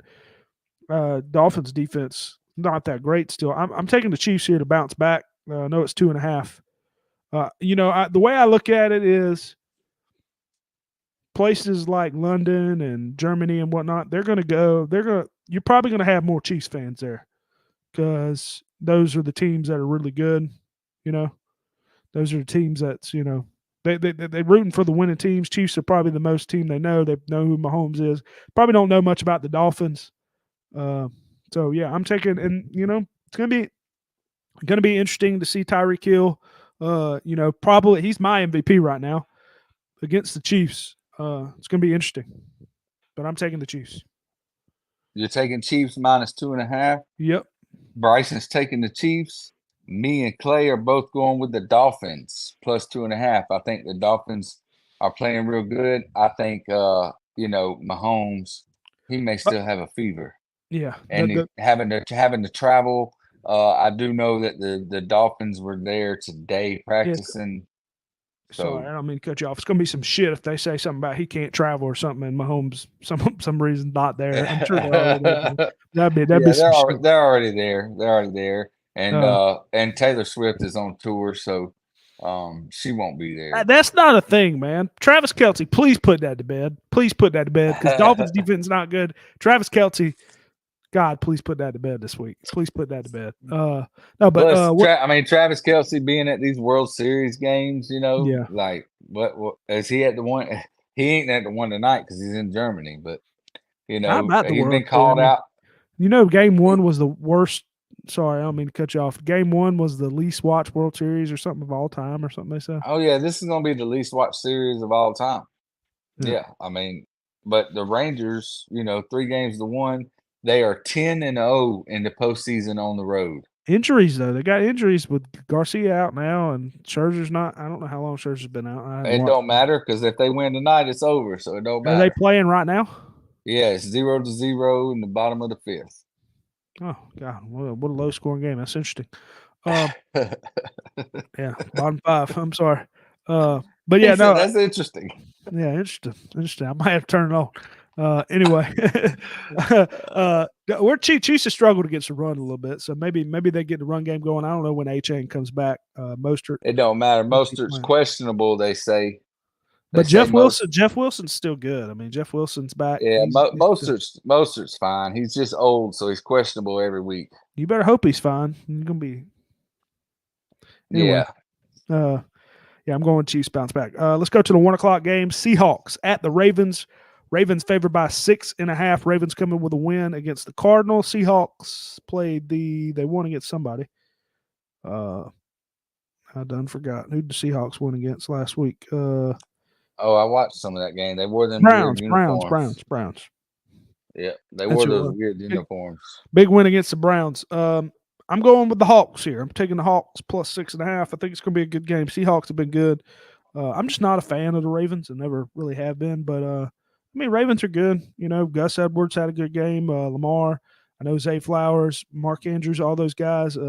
Dolphins defense not that great still. I'm taking the Chiefs here to bounce back. I know it's 2.5. The way I look at it is places like London and Germany and whatnot. You're probably going to have more Chiefs fans there because those are the teams that are really good. Those are the teams that's they're rooting for the winning teams. Chiefs are probably the most team they know. They know who Mahomes is. Probably don't know much about the Dolphins. So yeah, I'm taking, and it's gonna be interesting to see Tyreek Hill. Probably he's my MVP right now against the Chiefs. It's gonna be interesting, but I'm taking the Chiefs. You're taking Chiefs minus 2.5. Yep. Bryson's taking the Chiefs. Me and Clay are both going with the Dolphins plus 2.5. I think the Dolphins are playing real good. I think Mahomes, he may still have a fever. Yeah, and having to travel. I do know that the Dolphins were there today practicing. Sorry, I don't mean to cut you off. It's going to be some shit if they say something about he can't travel or something, and Mahomes some reason not there. I'm sure they're already there. That'd be some shit. They're already there. They're already there, and Taylor Swift is on tour, so she won't be there. That's not a thing, man. Travis Kelce, please put that to bed. Please put that to bed because Dolphins defense is not good. Travis Kelce. God, please put that to bed this week. Please put that to bed. No, but Plus, Travis Kelce being at these World Series games, like what is he at the one? He ain't at the one tonight because he's in Germany. But he's been called out. Game 1 was the worst. Sorry, I don't mean to cut you off. Game 1 was the least watched World Series or something of all time or something they said. Oh yeah, this is gonna be the least watched series of all time. Yeah, but the Rangers, 3 games to 1. They are 10-0 in the postseason on the road. Injuries, though. They got injuries with Garcia out now, and Scherzer's not. I don't know how long Scherzer's been out. It don't matter because if they win tonight, it's over, so it don't matter. Are they playing right now? Yeah, it's 0-0 in the bottom of the 5th. Oh God, what a low scoring game. That's interesting. Yeah, bottom 5. I'm sorry. But He yeah, said no, that's interesting. yeah, interesting. I might have to turn it on. Anyway, we're Chiefs have struggled against the run a little bit, so maybe they get the run game going. I don't know when A-Chain comes back. Mostert, It don't matter. if he's Mostert's playing. questionable. They say. But Jeff Jeff Wilson's still good. I mean, Jeff Wilson's back. Yeah, He's good. Mostert's fine. He's just old, so he's questionable every week. You better hope he's fine. He's gonna be anyway. Yeah. Yeah, I'm going with Chiefs bounce back. Let's go to the 1:00 game. Seahawks at the Ravens. Ravens favored by 6.5. Ravens coming with a win against the Cardinals. Seahawks they won against somebody. I done forgot. Who did the Seahawks win against last week? I watched some of that game. They wore them Browns. weird uniforms. Yeah, they That's wore who it those was. weird uniforms. Big win against the Browns. I'm going with the Hawks here. I'm taking the Hawks plus 6.5. I think it's going to be a good game. Seahawks have been good. I'm just not a fan of the Ravens and never really have been. But, I mean, Ravens are good. You know, Gus Edwards had a good game. Lamar, I know Zay Flowers, Mark Andrews, all those guys.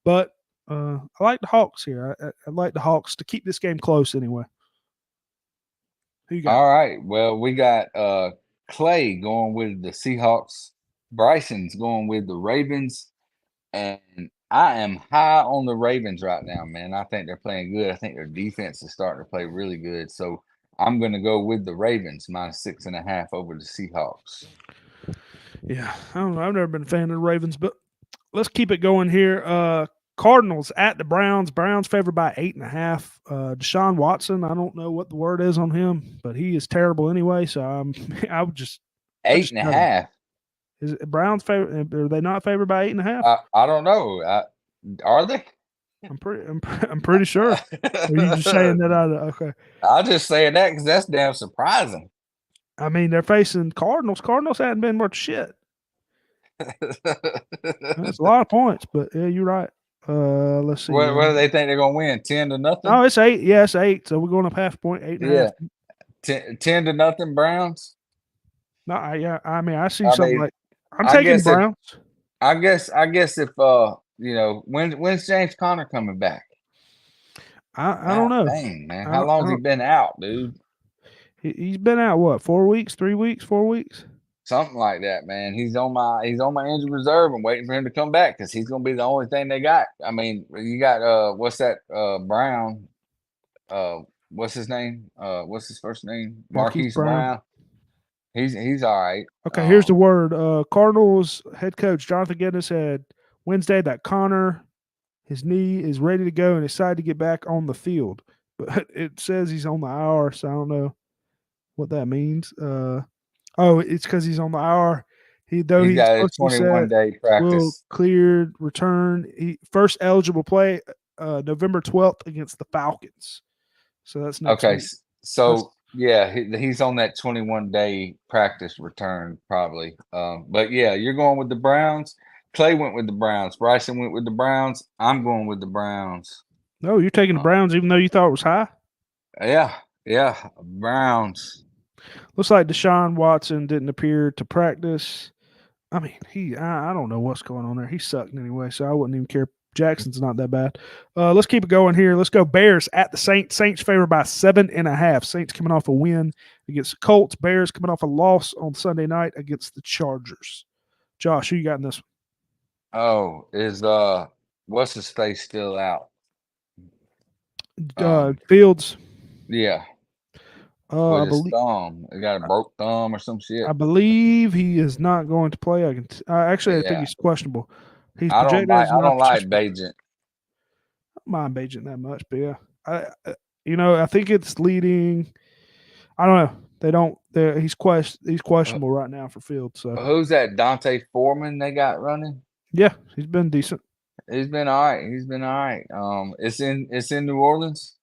But I like the Hawks here. I like the Hawks to keep this game close anyway. Who you got? All right. Well, we got Clay going with the Seahawks. Bryson's going with the Ravens. And I am high on the Ravens right now, man. I think they're playing good. I think their defense is starting to play really good. So I'm going to go with the Ravens minus 6.5 over the Seahawks. Yeah, I don't know. I've never been a fan of the Ravens, but let's keep it going here. Cardinals at the Browns. Browns favored by 8.5. Deshaun Watson, I don't know what the word is on him, but he is terrible anyway. So I would just 8.5. Is it Browns favored? Are they not favored by 8.5? I don't know. Are they? I'm pretty sure. Or are you just saying that okay? I'll just say that because that's damn surprising. I mean, they're facing Cardinals. Cardinals hadn't been worth shit. That's a lot of points, but yeah, you're right. Let's see. What do they think they're gonna win? 10-0? Oh, it's 8. Yeah, it's 8. So we're going up half a point. 8.5. Yeah, 10-0 Browns. No, yeah. I mean, I see something like I'm taking guess Browns. I guess if when's James Conner coming back? I don't know. Dang, man. How long's he been out, dude? He's been out what? 4 weeks, 3 weeks, 4 weeks? Something like that, man. He's on my injured reserve. I'm waiting for him to come back because he's gonna be the only thing they got. I mean, you got what's that Brown? What's his name? What's his first name? Marquise Brown. He's all right. Okay, here's the word. Cardinals head coach Jonathan Giddens said Wednesday that Connor, his knee is ready to go and excited to get back on the field. But it says he's on the IR, so I don't know what that means. It's because he's on the IR. He's got a 21-day practice. Will cleared return. He first eligible play November 12th against the Falcons. So that's next week. So yeah, he's on that 21-day practice return probably. But yeah, you're going with the Browns. Clay went with the Browns. Bryson went with the Browns. I'm going with the Browns. No, you're taking the Browns even though you thought it was high? Yeah, Browns. Looks like Deshaun Watson didn't appear to practice. I mean, I don't know what's going on there. He's sucking anyway, so I wouldn't even care. Jackson's not that bad. Let's keep it going here. Let's go Bears at the Saints. Saints favored by 7.5. Saints coming off a win against the Colts. Bears coming off a loss on Sunday night against the Chargers. Josh, who you got in this one? Oh, is what's his face still out? Fields. Yeah. I his thumb. He got a broke thumb or some shit. I believe he is not going to play. I think he's questionable. He's I don't like Bajent. I don't mind Bajent that much, but yeah. I think it's leading. I don't know. They don't. He's questionable right now for Fields. So who's that? Dante Foreman they got running? Yeah, he's been decent. He's been all right. It's in New Orleans.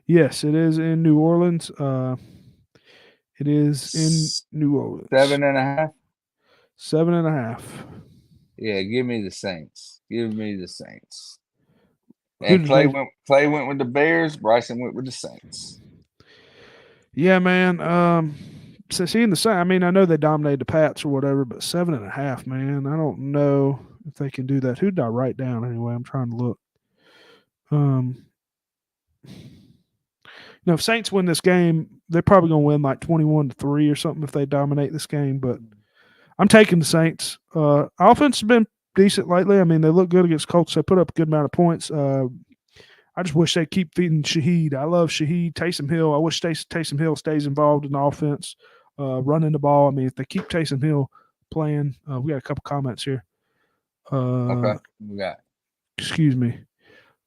Yes, it is in New Orleans. It is in New Orleans. 7.5. 7.5. Yeah, give me the Saints. And Clay went with the Bears. Bryson went with the Saints. Yeah, man. seeing the same. I mean, I know they dominated the Pats or whatever, but 7.5, man. I don't know if they can do that. Who did I write down anyway? I'm trying to look. If Saints win this game, they're probably going to win like 21-3 or something if they dominate this game. But I'm taking the Saints. Offense has been decent lately. I mean, they look good against Colts. They put up a good amount of points. I just wish they keep feeding Shaheed. I love Shaheed. Taysom Hill. I wish Taysom Hill stays involved in the offense, running the ball. I mean, if they keep Taysom Hill playing, we got a couple comments here. Okay, we got. Excuse me.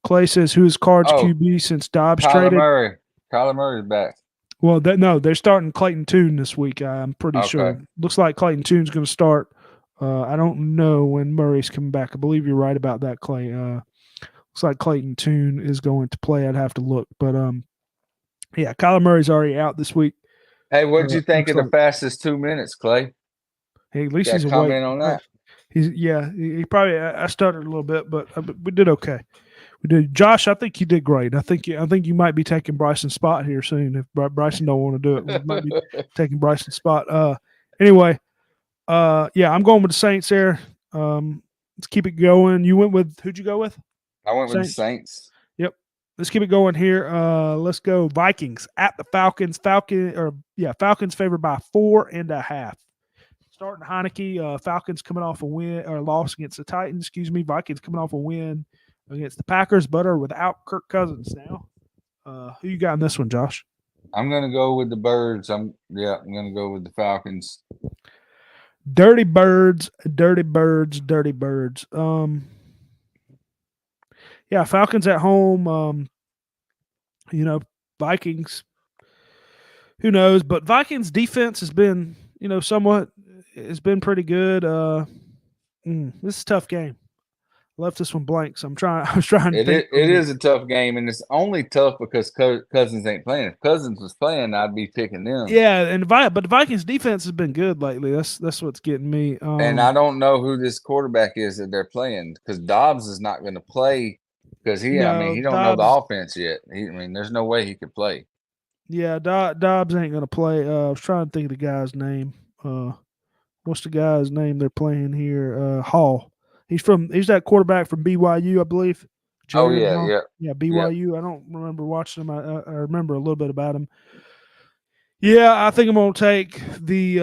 Clay says, "Who is Cards QB since Dobbs traded?" Kyler Murray's back. Well, no, they're starting Clayton Tune this week. I'm pretty sure. Looks like Clayton Tune's going to start. I don't know when Murray's coming back. I believe you're right about that, Clay. Looks like Clayton Tune is going to play. I'd have to look, but yeah, Kyler Murray's already out this week. Hey, what did you think of the fastest 2 minutes, Clay? Hey, at least he's awake. Comment on that. He probably. I stuttered a little bit, but we did okay. We did. Josh, I think you did great. I think you might be taking Bryson's spot here soon. If Bryson don't want to do it, we might be taking Bryson's spot. Anyway, yeah, I'm going with the Saints there. Let's keep it going. You went with who'd you go with? I went with the Saints. Yep. Let's keep it going here. Let's go Vikings at the Falcons. Falcons favored by 4.5. Starting Heineke, Falcons coming off a win or loss against the Titans. Vikings coming off a win against the Packers, but are without Kirk Cousins now. Who you got in this one, Josh? I'm gonna go with the Birds. I'm gonna go with the Falcons. Dirty Birds, dirty Birds, dirty Birds. Yeah, Falcons at home. Vikings. Who knows? But Vikings defense has been, somewhat. It's been pretty good. This is a tough game. Left this one blank, so I was trying to think. It is a tough game, and it's only tough because Cousins ain't playing. If Cousins was playing, I'd be picking them. Yeah, but the Vikings defense has been good lately. That's what's getting me. And I don't know who this quarterback is that they're playing because Dobbs is not going to play because he don't know the offense yet. There's no way he could play. Yeah, Dobbs ain't going to play. I was trying to think of the guy's name. What's the guy's name they're playing here? Hall. He's that quarterback from BYU, I believe. Yeah, BYU. Yeah. I don't remember watching him. I remember a little bit about him. Yeah, I think I'm gonna take the.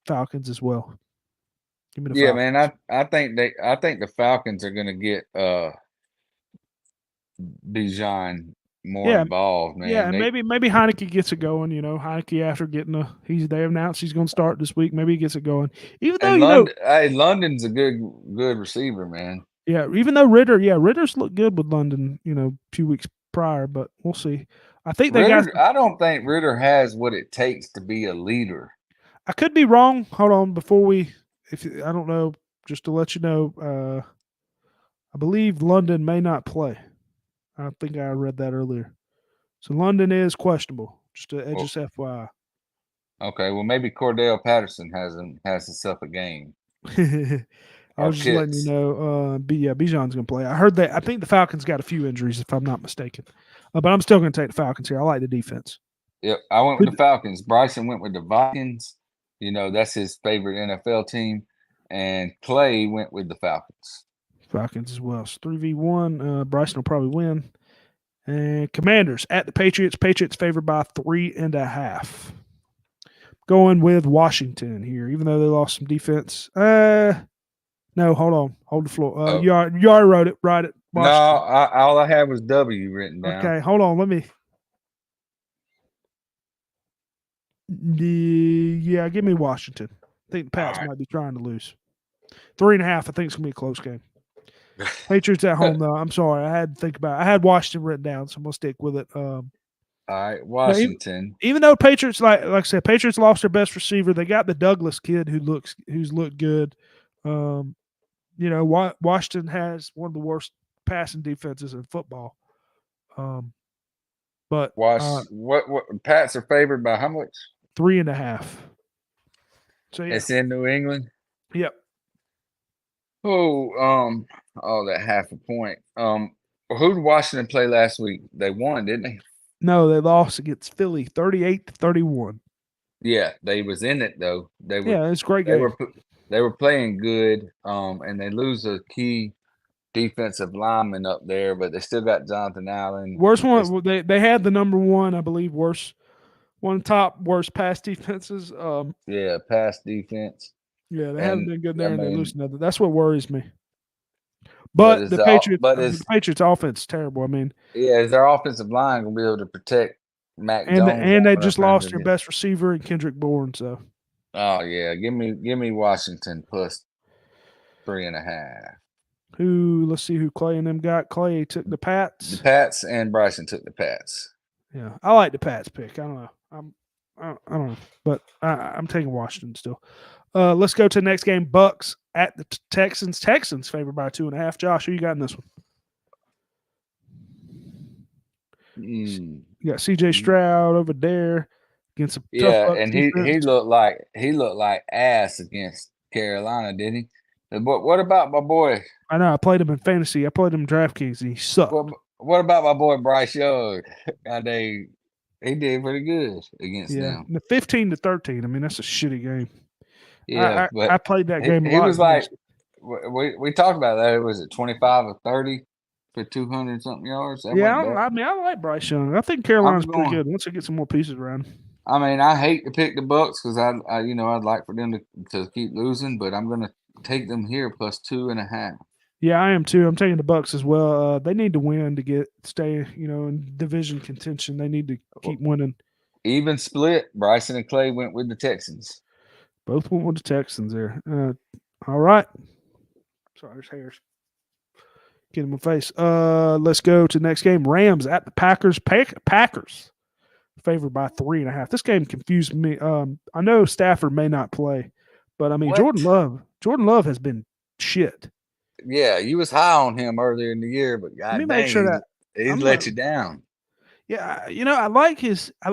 Falcons as well. Give me the Falcons. Man. I think the Falcons are gonna get Bijan more involved, man. Yeah, and maybe Heineke gets it going. Heineke after getting they announced he's going to start this week. Maybe he gets it going. Even though London's a good receiver, man. Yeah, even though Ritter's looked good with London, a few weeks prior, but we'll see. I think I don't think Ritter has what it takes to be a leader. I could be wrong. Hold on, I don't know, just to let you know, I believe London may not play. I think I read that earlier. So London is questionable. Just FYI. Okay, well maybe Cordell Patterson has himself a game. I was just letting you know. Bijan's going to play. I heard that. I think the Falcons got a few injuries, if I'm not mistaken. But I'm still going to take the Falcons here. I like the defense. Yep, I went with the Falcons. Bryson went with the Vikings. That's his favorite NFL team. And Clay went with the Falcons. Falcons as well. So 3v1. Bryson will probably win. And Commanders at the Patriots. Patriots favored by 3.5. Going with Washington here, even though they lost some defense. No, hold on. Hold the floor. You already wrote it. Write it. Washington. No, all I had was W written down. Okay, hold on. Let me. Yeah, give me Washington. I think the Pats might be trying to lose. 3.5. I think it's going to be a close game. Patriots at home, though. I'm sorry. I had to think about it. I had Washington written down, so I'm going to stick with it. All right, Washington. Even though Patriots, like I said, Patriots lost their best receiver. They got the Douglas kid who's looked good. Washington has one of the worst passing defenses in football. But what Pats are favored by how much? 3.5. So yeah, it's in New England. Yep. That half a point. Who did Washington play last week? They won, didn't they? No, they lost against Philly 38-31. Yeah, they was in it though. Yeah, it's a great They game. were they were playing good. And they lose a key defensive lineman up there, but they still got Jonathan Allen. Worst one, they had the number one, I believe, worst pass defenses. Yeah, pass defense. Yeah, they haven't And been good I there, and they lose mean, another. That's what worries me. but But is the Patriots, is the Patriots' offense is terrible. I mean, yeah, is their offensive line gonna be able to protect Mac and Jones? they going up just there lost into their best receiver in Kendrick Bourne. So Oh yeah, give me Washington plus 3.5. let's see who Clay and them got. Clay took the The Pats. Pats and Bryson took the Pats. Yeah, I like the Pats pick. I don't know. I don't know, but I'm taking Washington still. Let's go to the next game. Bucks at the Texans. Texans favored by 2.5. Josh, who you got in this one? Mm. You got C.J. Stroud over there against a tough Yeah, Bucks and he defense. looked like ass against Carolina, didn't he? But what about my boy? I know. I played him in fantasy. I played him in DraftKings, and he sucked. What about my boy Bryce Young? He did pretty good against them. The 15-13. I mean, that's a shitty game. Yeah, but I played that game a he lot. was like, we talked about that. Was it 25 or 30 for 200 something yards? That Yeah, wasn't bad. I like Bryce Young. I think Carolina's pretty good once they get some more pieces around. I mean, I hate to pick the Bucks because I'd like for them to keep losing, but I'm gonna take them here plus 2.5. Yeah, I am too. I'm taking the Bucks as well. They need to win to stay in division contention. They need to keep winning. Even split. Bryson and Clay went with the Texans. Both went with the Texans there. All right. Sorry, there's hairs. Get in my face. Let's go to the next game. Rams at the Packers. Packers favored by 3.5. This game confused me. I know Stafford may not play, but I mean Jordan Love has been shit. Yeah, you was high on him earlier in the year, but Let me make sure that he's let you down. Yeah, I like his I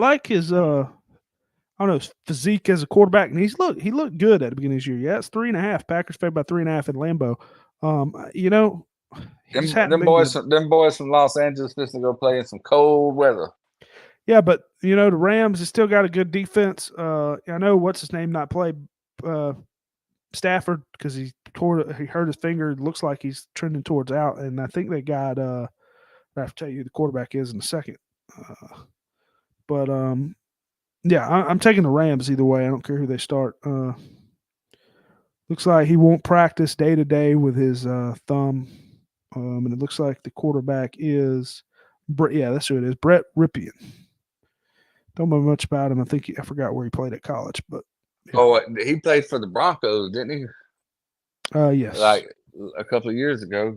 don't know, physique as a quarterback, and he looked good at the beginning of this year. Yeah, it's 3.5. Packers favored by 3.5 in Lambeau. Them boys from Los Angeles supposed to go play in some cold weather. Yeah, but the Rams have still got a good defense. I know what's his name not played Stafford because he hurt his finger. It looks like he's trending towards out, and I think they got I have to tell you who the quarterback is in a second. Yeah, I'm taking the Rams either way. I don't care who they start. Looks like he won't practice day to day with his thumb, and it looks like the quarterback is that's who it is, Brett Ripien. Don't know much about him. I forgot where he played at college, but he played for the Broncos, didn't he? Yes, like a couple of years ago.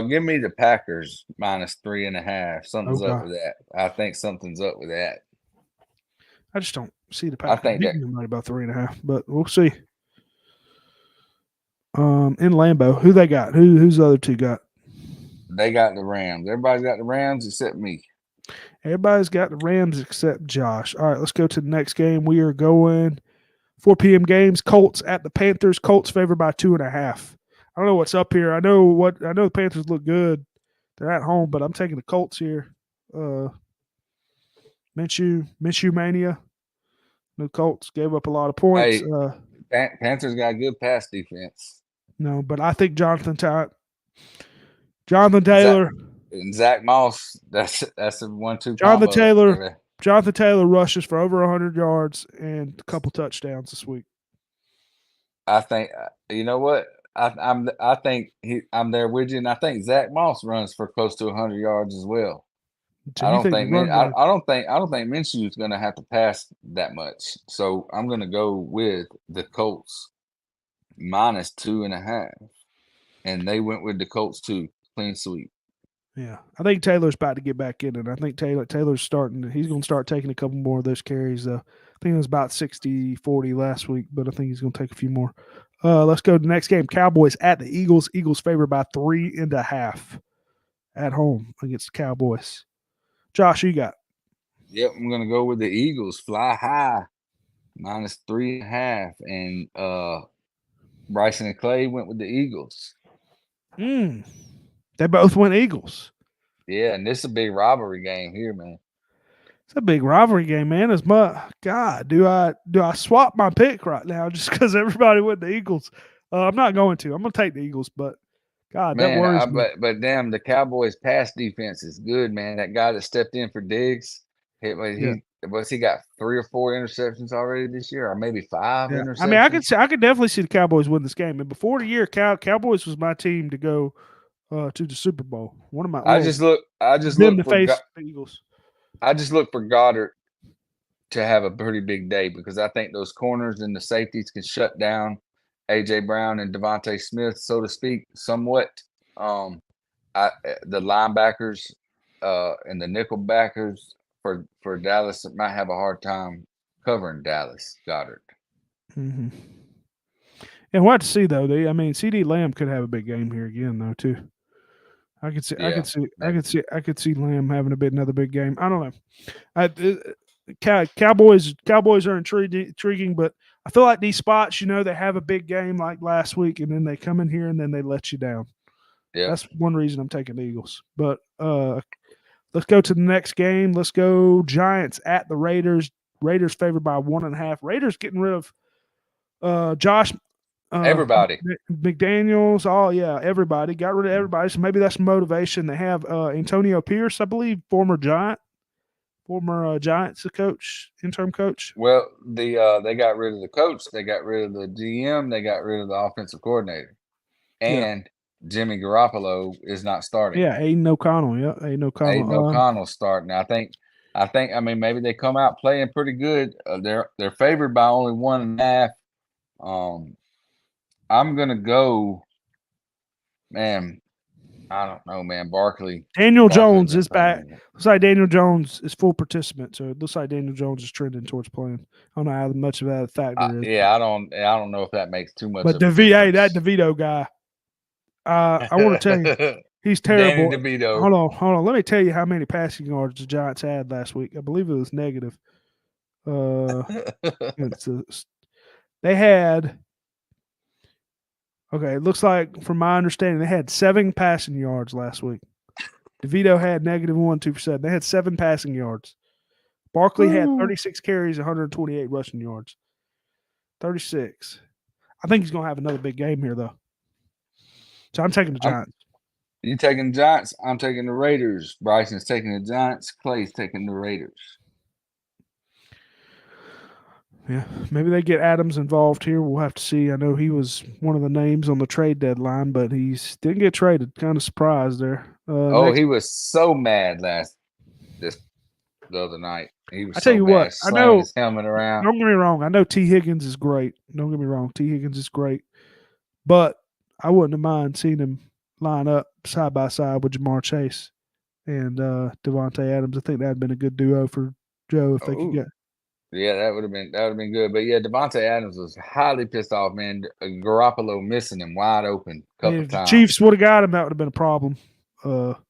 Give me the Packers minus 3.5. Something's up with that. I think something's up with that. I just don't see the Packers beating them right about 3.5, but we'll see. In Lambeau, who they got? Who's the other two got? They got the Rams. Everybody's got the Rams except me. Everybody's got the Rams except Josh. All right, let's go to the next game. We are going 4 p.m. games. Colts at the Panthers. Colts favored by 2.5. I don't know what's up here. I know the Panthers look good. They're at home, but I'm taking the Colts here. Minshew mania. The Colts gave up a lot of points. Hey, Panthers got a good pass defense. No, but I think Jonathan Taylor and Zach Moss. That's a 1-2 combo. Jonathan Taylor rushes for over 100 yards and a couple touchdowns this week. I think you know what I think I'm there with you, and I think Zach Moss runs for close to 100 yards as well. So I don't think Minshew is going to have to pass that much. So I'm going to go with the Colts minus 2.5, and they went with the Colts too. Clean sweep. Yeah, I think Taylor's about to get back in it. I think Taylor's starting. He's going to start taking a couple more of those carries. I think it was about 60-40 last week, but I think he's going to take a few more. Let's go to the next game. Cowboys at the Eagles. Eagles favored by 3.5 at home against the Cowboys. Josh, who you got? Yep, I'm going to go with the Eagles. Fly high, minus 3.5. And Bryson and Clay went with the Eagles. They both went Eagles. Yeah, and this is a big rivalry game here, man. It's a big rivalry game, man. As much, God, do I swap my pick right now just because everybody went the Eagles? I'm not going to. I'm going to take the Eagles, but God, that Man, worries me. but damn, the Cowboys' pass defense is good, man. That guy that stepped in for Diggs, he got 3 or 4 interceptions already this year, or maybe 5 Yeah. interceptions. I mean, I could definitely see the Cowboys win this game. And before the year, Cowboys was my team to go to the Super Bowl. One of my I just look to for face the Eagles. I just look for Goddard to have a pretty big day because I think those corners and the safeties can shut down AJ Brown and Devontae Smith, so to speak, somewhat. The linebackers and the nickel backers for Dallas might have a hard time covering Dallas Goddard. Mm-hmm. And we'll have to see though. CD Lamb could have a big game here again though too. I could see Lamb having another big game. I don't know. Cowboys are intriguing, but I feel like these spots, they have a big game like last week, and then they come in here and then they let you down. Yeah, that's one reason I'm taking the Eagles. But let's go to the next game. Let's go Giants at the Raiders. Raiders favored by 1.5. Raiders getting rid of Josh. Everybody. McDaniels, everybody. Got rid of everybody. So maybe that's motivation. They have Antonio Pierce, I believe, former Giants coach, interim coach. Well, they got rid of the coach. They got rid of the GM. They got rid of the offensive coordinator. And Jimmy Garoppolo is not starting. Yeah, Aiden O'Connell. Yeah, Aiden O'Connell's starting. I think. I mean, maybe they come out playing pretty good. They're favored by only 1.5. I'm gonna go, man. I don't know, man. Barkley. Daniel Jones is back. Looks like Daniel Jones is full participant, so it looks like Daniel Jones is trending towards playing. I don't know how much of that factor is. Yeah, I don't know if that makes too much. But that DeVito guy, I want to tell you, he's terrible. Danny DeVito. Hold on. Let me tell you how many passing yards the Giants had last week. I believe it was negative. They had. Okay, it looks like, from my understanding, they had 7 passing yards last week. DeVito had -1, 2%. They had 7 passing yards. Barkley had 36 carries, 128 rushing yards. 36. I think he's going to have another big game here, though. So I'm taking the Giants. You taking the Giants? I'm taking the Raiders. Bryson's taking the Giants. Clay's taking the Raiders. Yeah, maybe they get Adams involved here. We'll have to see. I know he was one of the names on the trade deadline, but he didn't get traded. Kind of surprised there. He was so mad the other night. He was. I tell you what, I know his helmet around. Don't get me wrong. I know T. Higgins is great. Don't get me wrong. T. Higgins is great, but I wouldn't have mind seeing him line up side by side with Jamar Chase and Devontae Adams. I think that'd been a good duo for Joe if they could get. Yeah, that would have been good. But yeah, Devontae Adams was highly pissed off, man. Garoppolo missing him wide open a couple if times. The Chiefs would have got him, that would have been a problem. That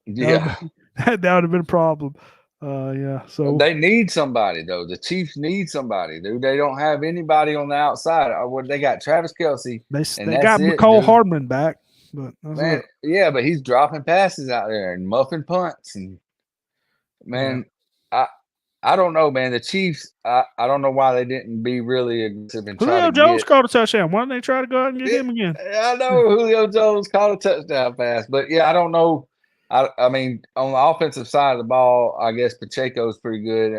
would have been a problem. So they need somebody though. The Chiefs need somebody, dude. They don't have anybody on the outside. They got Travis Kelce. They got McCall Hardman back, but man, but he's dropping passes out there and muffing punts and man, I don't know, man. The Chiefs, I don't know why they didn't be really aggressive and Julio Jones caught a touchdown. Why didn't they try to go out and get him again? I know Julio Jones caught a touchdown pass, but yeah, I don't know. I mean, on the offensive side of the ball, I guess Pacheco's pretty good.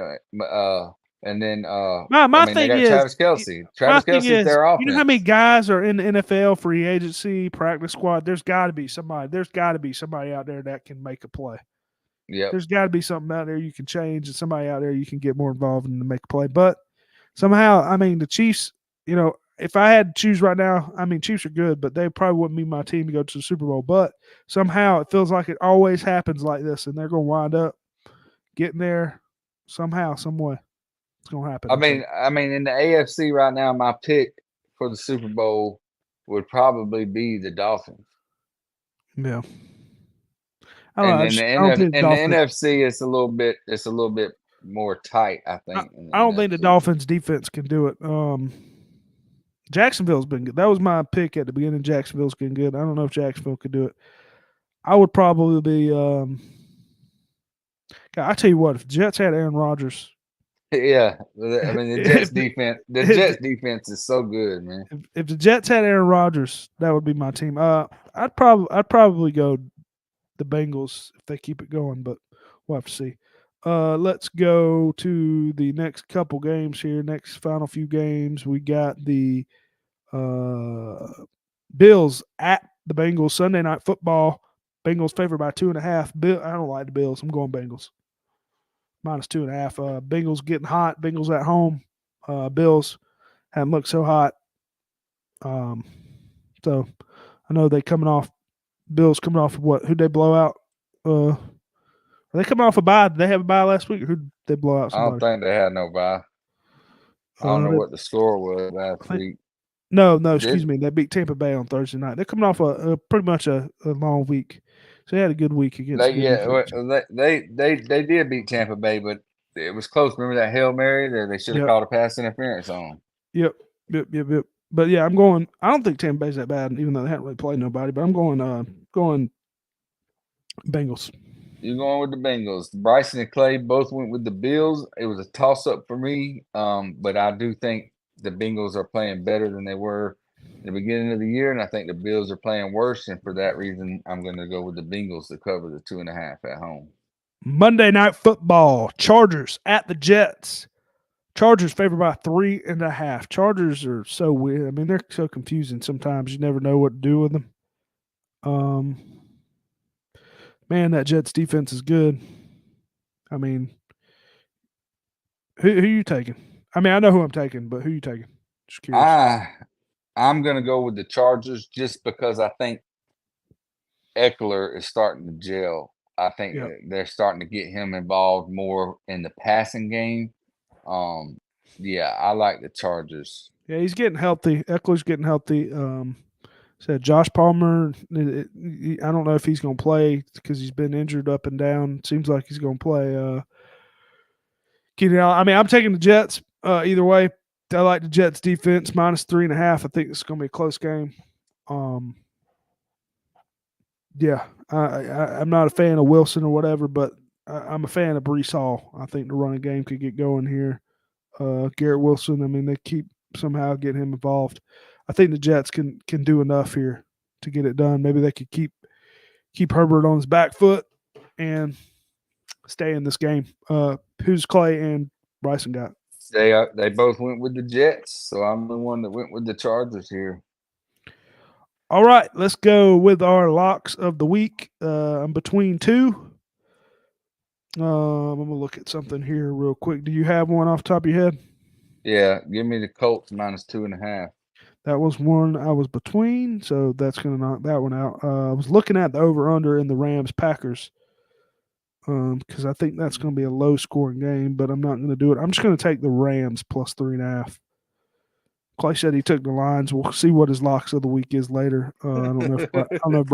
And then my thing is Travis Kelce. Travis Kelce's their offense. You know how many guys are in the NFL free agency, practice squad? There's got to be somebody. There's got to be somebody out there that can make a play. Yeah, there's got to be something out there you can change, and somebody out there you can get more involved in to make a play. But somehow, I mean, the Chiefs. If I had to choose right now, I mean, Chiefs are good, but they probably wouldn't be my team to go to the Super Bowl. But somehow, it feels like it always happens like this, and they're going to wind up getting there somehow, some way. It's going to happen. I mean, in the AFC right now, my pick for the Super Bowl would probably be the Dolphins. Yeah. And in the NFC, it's a little bit more tight, I think. I don't think the Dolphins defense can do it. Jacksonville's been good. That was my pick at the beginning. Jacksonville's been good. I don't know if Jacksonville could do it. I would probably be God, I tell you what, if the Jets had Aaron Rodgers, Yeah, I mean the Jets defense. The Jets defense is so good, man. if the Jets had Aaron Rodgers, that would be my team. I'd probably go the Bengals if they keep it going, but we'll have to see. Let's go to the next couple games here. Next final few games, we got the Bills at the Bengals Sunday Night Football. Bengals favored by 2.5. I don't like the Bills. I'm going Bengals. -2.5. Bengals getting hot. Bengals at home. Bills haven't looked so hot. So I know Bills coming off of what? Who'd they blow out? Are they coming off a bye? Did they have a bye last week? Or who'd they blow out? I don't think they had no bye. I don't know what the score was last week. No, excuse me. They beat Tampa Bay on Thursday night. They're coming off a pretty much a long week. So they had a good week against. They did beat Tampa Bay, but it was close. Remember that Hail Mary that they should have called a pass interference on? Yep. But yeah, I'm going. I don't think Tampa Bay's that bad, even though they haven't really played nobody. But I'm going Bengals. You're going with the Bengals. Bryson and Clay both went with the Bills. It was a toss-up for me, but I do think the Bengals are playing better than they were in the beginning of the year, and I think the Bills are playing worse, and for that reason, I'm going to go with the Bengals to cover the 2.5 at home. Monday Night Football, Chargers at the Jets. Chargers favored by 3.5. Chargers are so weird. I mean, they're so confusing sometimes. You never know what to do with them. Man, that Jets defense is good. I mean, who you taking? I mean, I know who I'm taking, but who you taking? Just curious. I'm going to go with the Chargers just because I think Eckler is starting to gel. I think they're starting to get him involved more in the passing game. Yeah, I like the Chargers. Yeah, he's getting healthy. Eckler's getting healthy. Said Josh Palmer. I don't know if he's going to play because he's been injured up and down. Seems like he's going to play. I mean, I'm taking the Jets either way. I like the Jets defense -3.5. I think it's going to be a close game. Yeah, I'm not a fan of Wilson or whatever, but I'm a fan of Breece Hall. I think the running game could get going here. Garrett Wilson, I mean, they keep somehow getting him involved. I think the Jets can do enough here to get it done. Maybe they could keep Herbert on his back foot and stay in this game. Who's Clay and Bryson got? They both went with the Jets, so I'm the one that went with the Chargers here. All right, let's go with our locks of the week. I'm between two. I'm going to look at something here real quick. Do you have one off the top of your head? Yeah, give me the Colts -2.5. That was one I was between, so that's going to knock that one out. I was looking at the over-under in the Rams-Packers because I think that's going to be a low-scoring game, but I'm not going to do it. I'm just going to take the Rams +3.5. Clay said he took the lines. We'll see what his locks of the week is later. I don't know if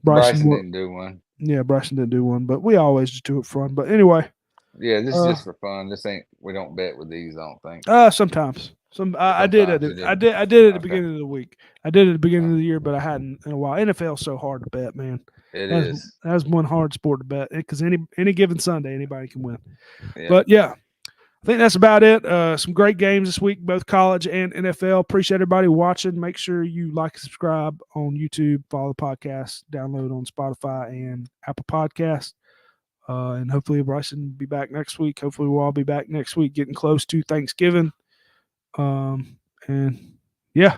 Bryson didn't do one. Yeah, Bryson didn't do one, but we always just do it for fun. But anyway. Yeah, this is just for fun. We don't bet with these, I don't think. Sometimes. I did it at the beginning of the week. I did it at the beginning of the year, but I hadn't in a while. NFL's so hard to bet, man. That's one hard sport to bet because any given Sunday, anybody can win. Yeah. But yeah, I think that's about it. Some great games this week, both college and NFL. Appreciate everybody watching. Make sure you like and subscribe on YouTube, follow the podcast, download on Spotify and Apple Podcasts. And hopefully Bryson will be back next week. Hopefully we'll all be back next week, getting close to Thanksgiving. And yeah,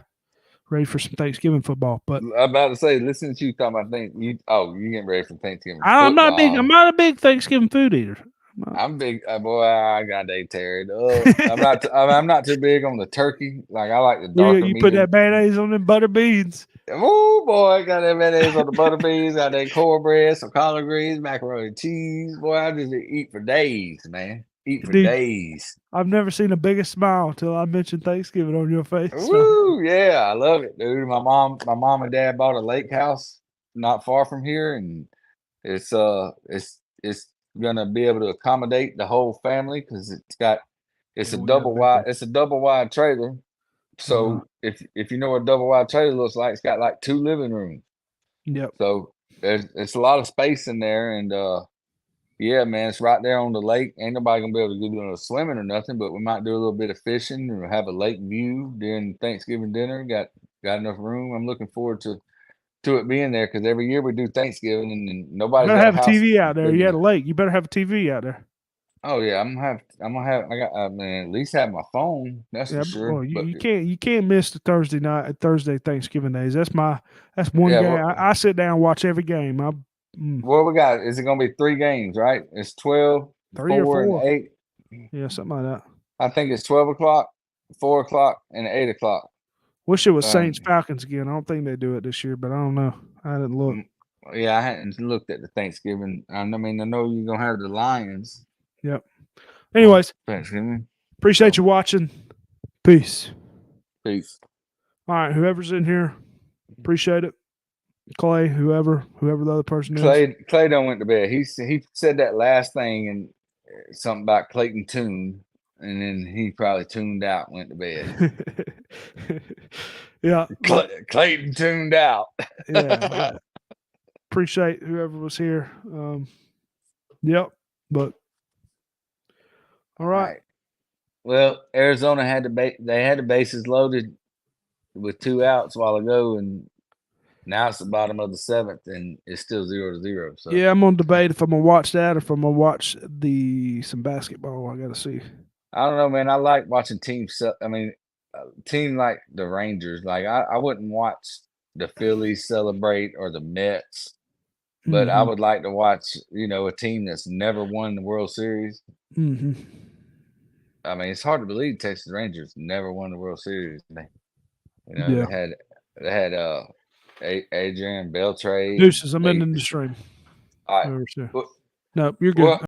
ready for some Thanksgiving football. But I'm about to say, listen to you talking about you getting ready for Thanksgiving. I'm not a big Thanksgiving food eater. I'm big, boy. I got Dave Terry. I'm not too big on the turkey. Like I like the darker meat. You put that mayonnaise on them butter beans. Oh boy, I got that mayonnaise on the butter beans. Got that cornbread, some collard greens, macaroni and cheese. Boy, I just eat for days, man. Days. I've never seen a bigger smile until I mentioned Thanksgiving on your face. Woo, yeah, I love it, dude. My mom and dad bought a lake house not far from here, and it's gonna be able to accommodate the whole family because it's a double wide trailer. So if you know what a double wide trailer looks like, it's got like 2 living rooms. Yep. So it's a lot of space in there, and Yeah, man, it's right there on the lake. Ain't nobody gonna be able to do no swimming or nothing, but we might do a little bit of fishing or have a lake view during Thanksgiving dinner. Got enough room. I'm looking forward to it being there because every year we do Thanksgiving and You nobody's better got have a a house TV out there. big You had enough. a lake. You better have a TV out there. Oh yeah, I'm gonna have. I got. I mean, at least have my phone. That's Yeah, for but, sure. well, But you can't miss the Thursday Thanksgiving days. That's one yeah, game. well, I sit down and watch every game. what we got? Is it gonna be 3 games? Right? It's 12, 3 or 4, and 4. 8. Yeah, something like that. I think it's 12 o'clock, 4 o'clock, and 8 o'clock. Wish it was Saints Um, Falcons again. I don't think they do it this year, but I don't know. I didn't look. Yeah, I hadn't looked at the Thanksgiving. I mean, I know you're gonna have the Lions. Yep. Anyways, Thanksgiving. appreciate you watching. Peace. Peace. All right, whoever's in here, appreciate it. Clay, whoever the other person is. Clay done went to bed. He said that last thing and something about Clayton Tune, and then he probably tuned out, and went to bed. Yeah, Clayton tuned out. Yeah, appreciate whoever was here. Yep, but all right. Well, Arizona had they had the bases loaded with 2 outs a while ago, and now it's the bottom of the 7th, and it's still 0-0. So Yeah, I'm gonna debate if I'm gonna watch that or if I'm gonna watch some basketball. I gotta see. I don't know, man. I like watching teams. I mean, a team like the Rangers. Like I wouldn't watch the Phillies celebrate or the Mets, but I would like to watch, a team that's never won the World Series. Mm-hmm. I mean, it's hard to believe Texas Rangers never won the World Series. Yeah. They had Adrian Beltre. Deuces, I'm ending the stream. All right. No, you're good. Well,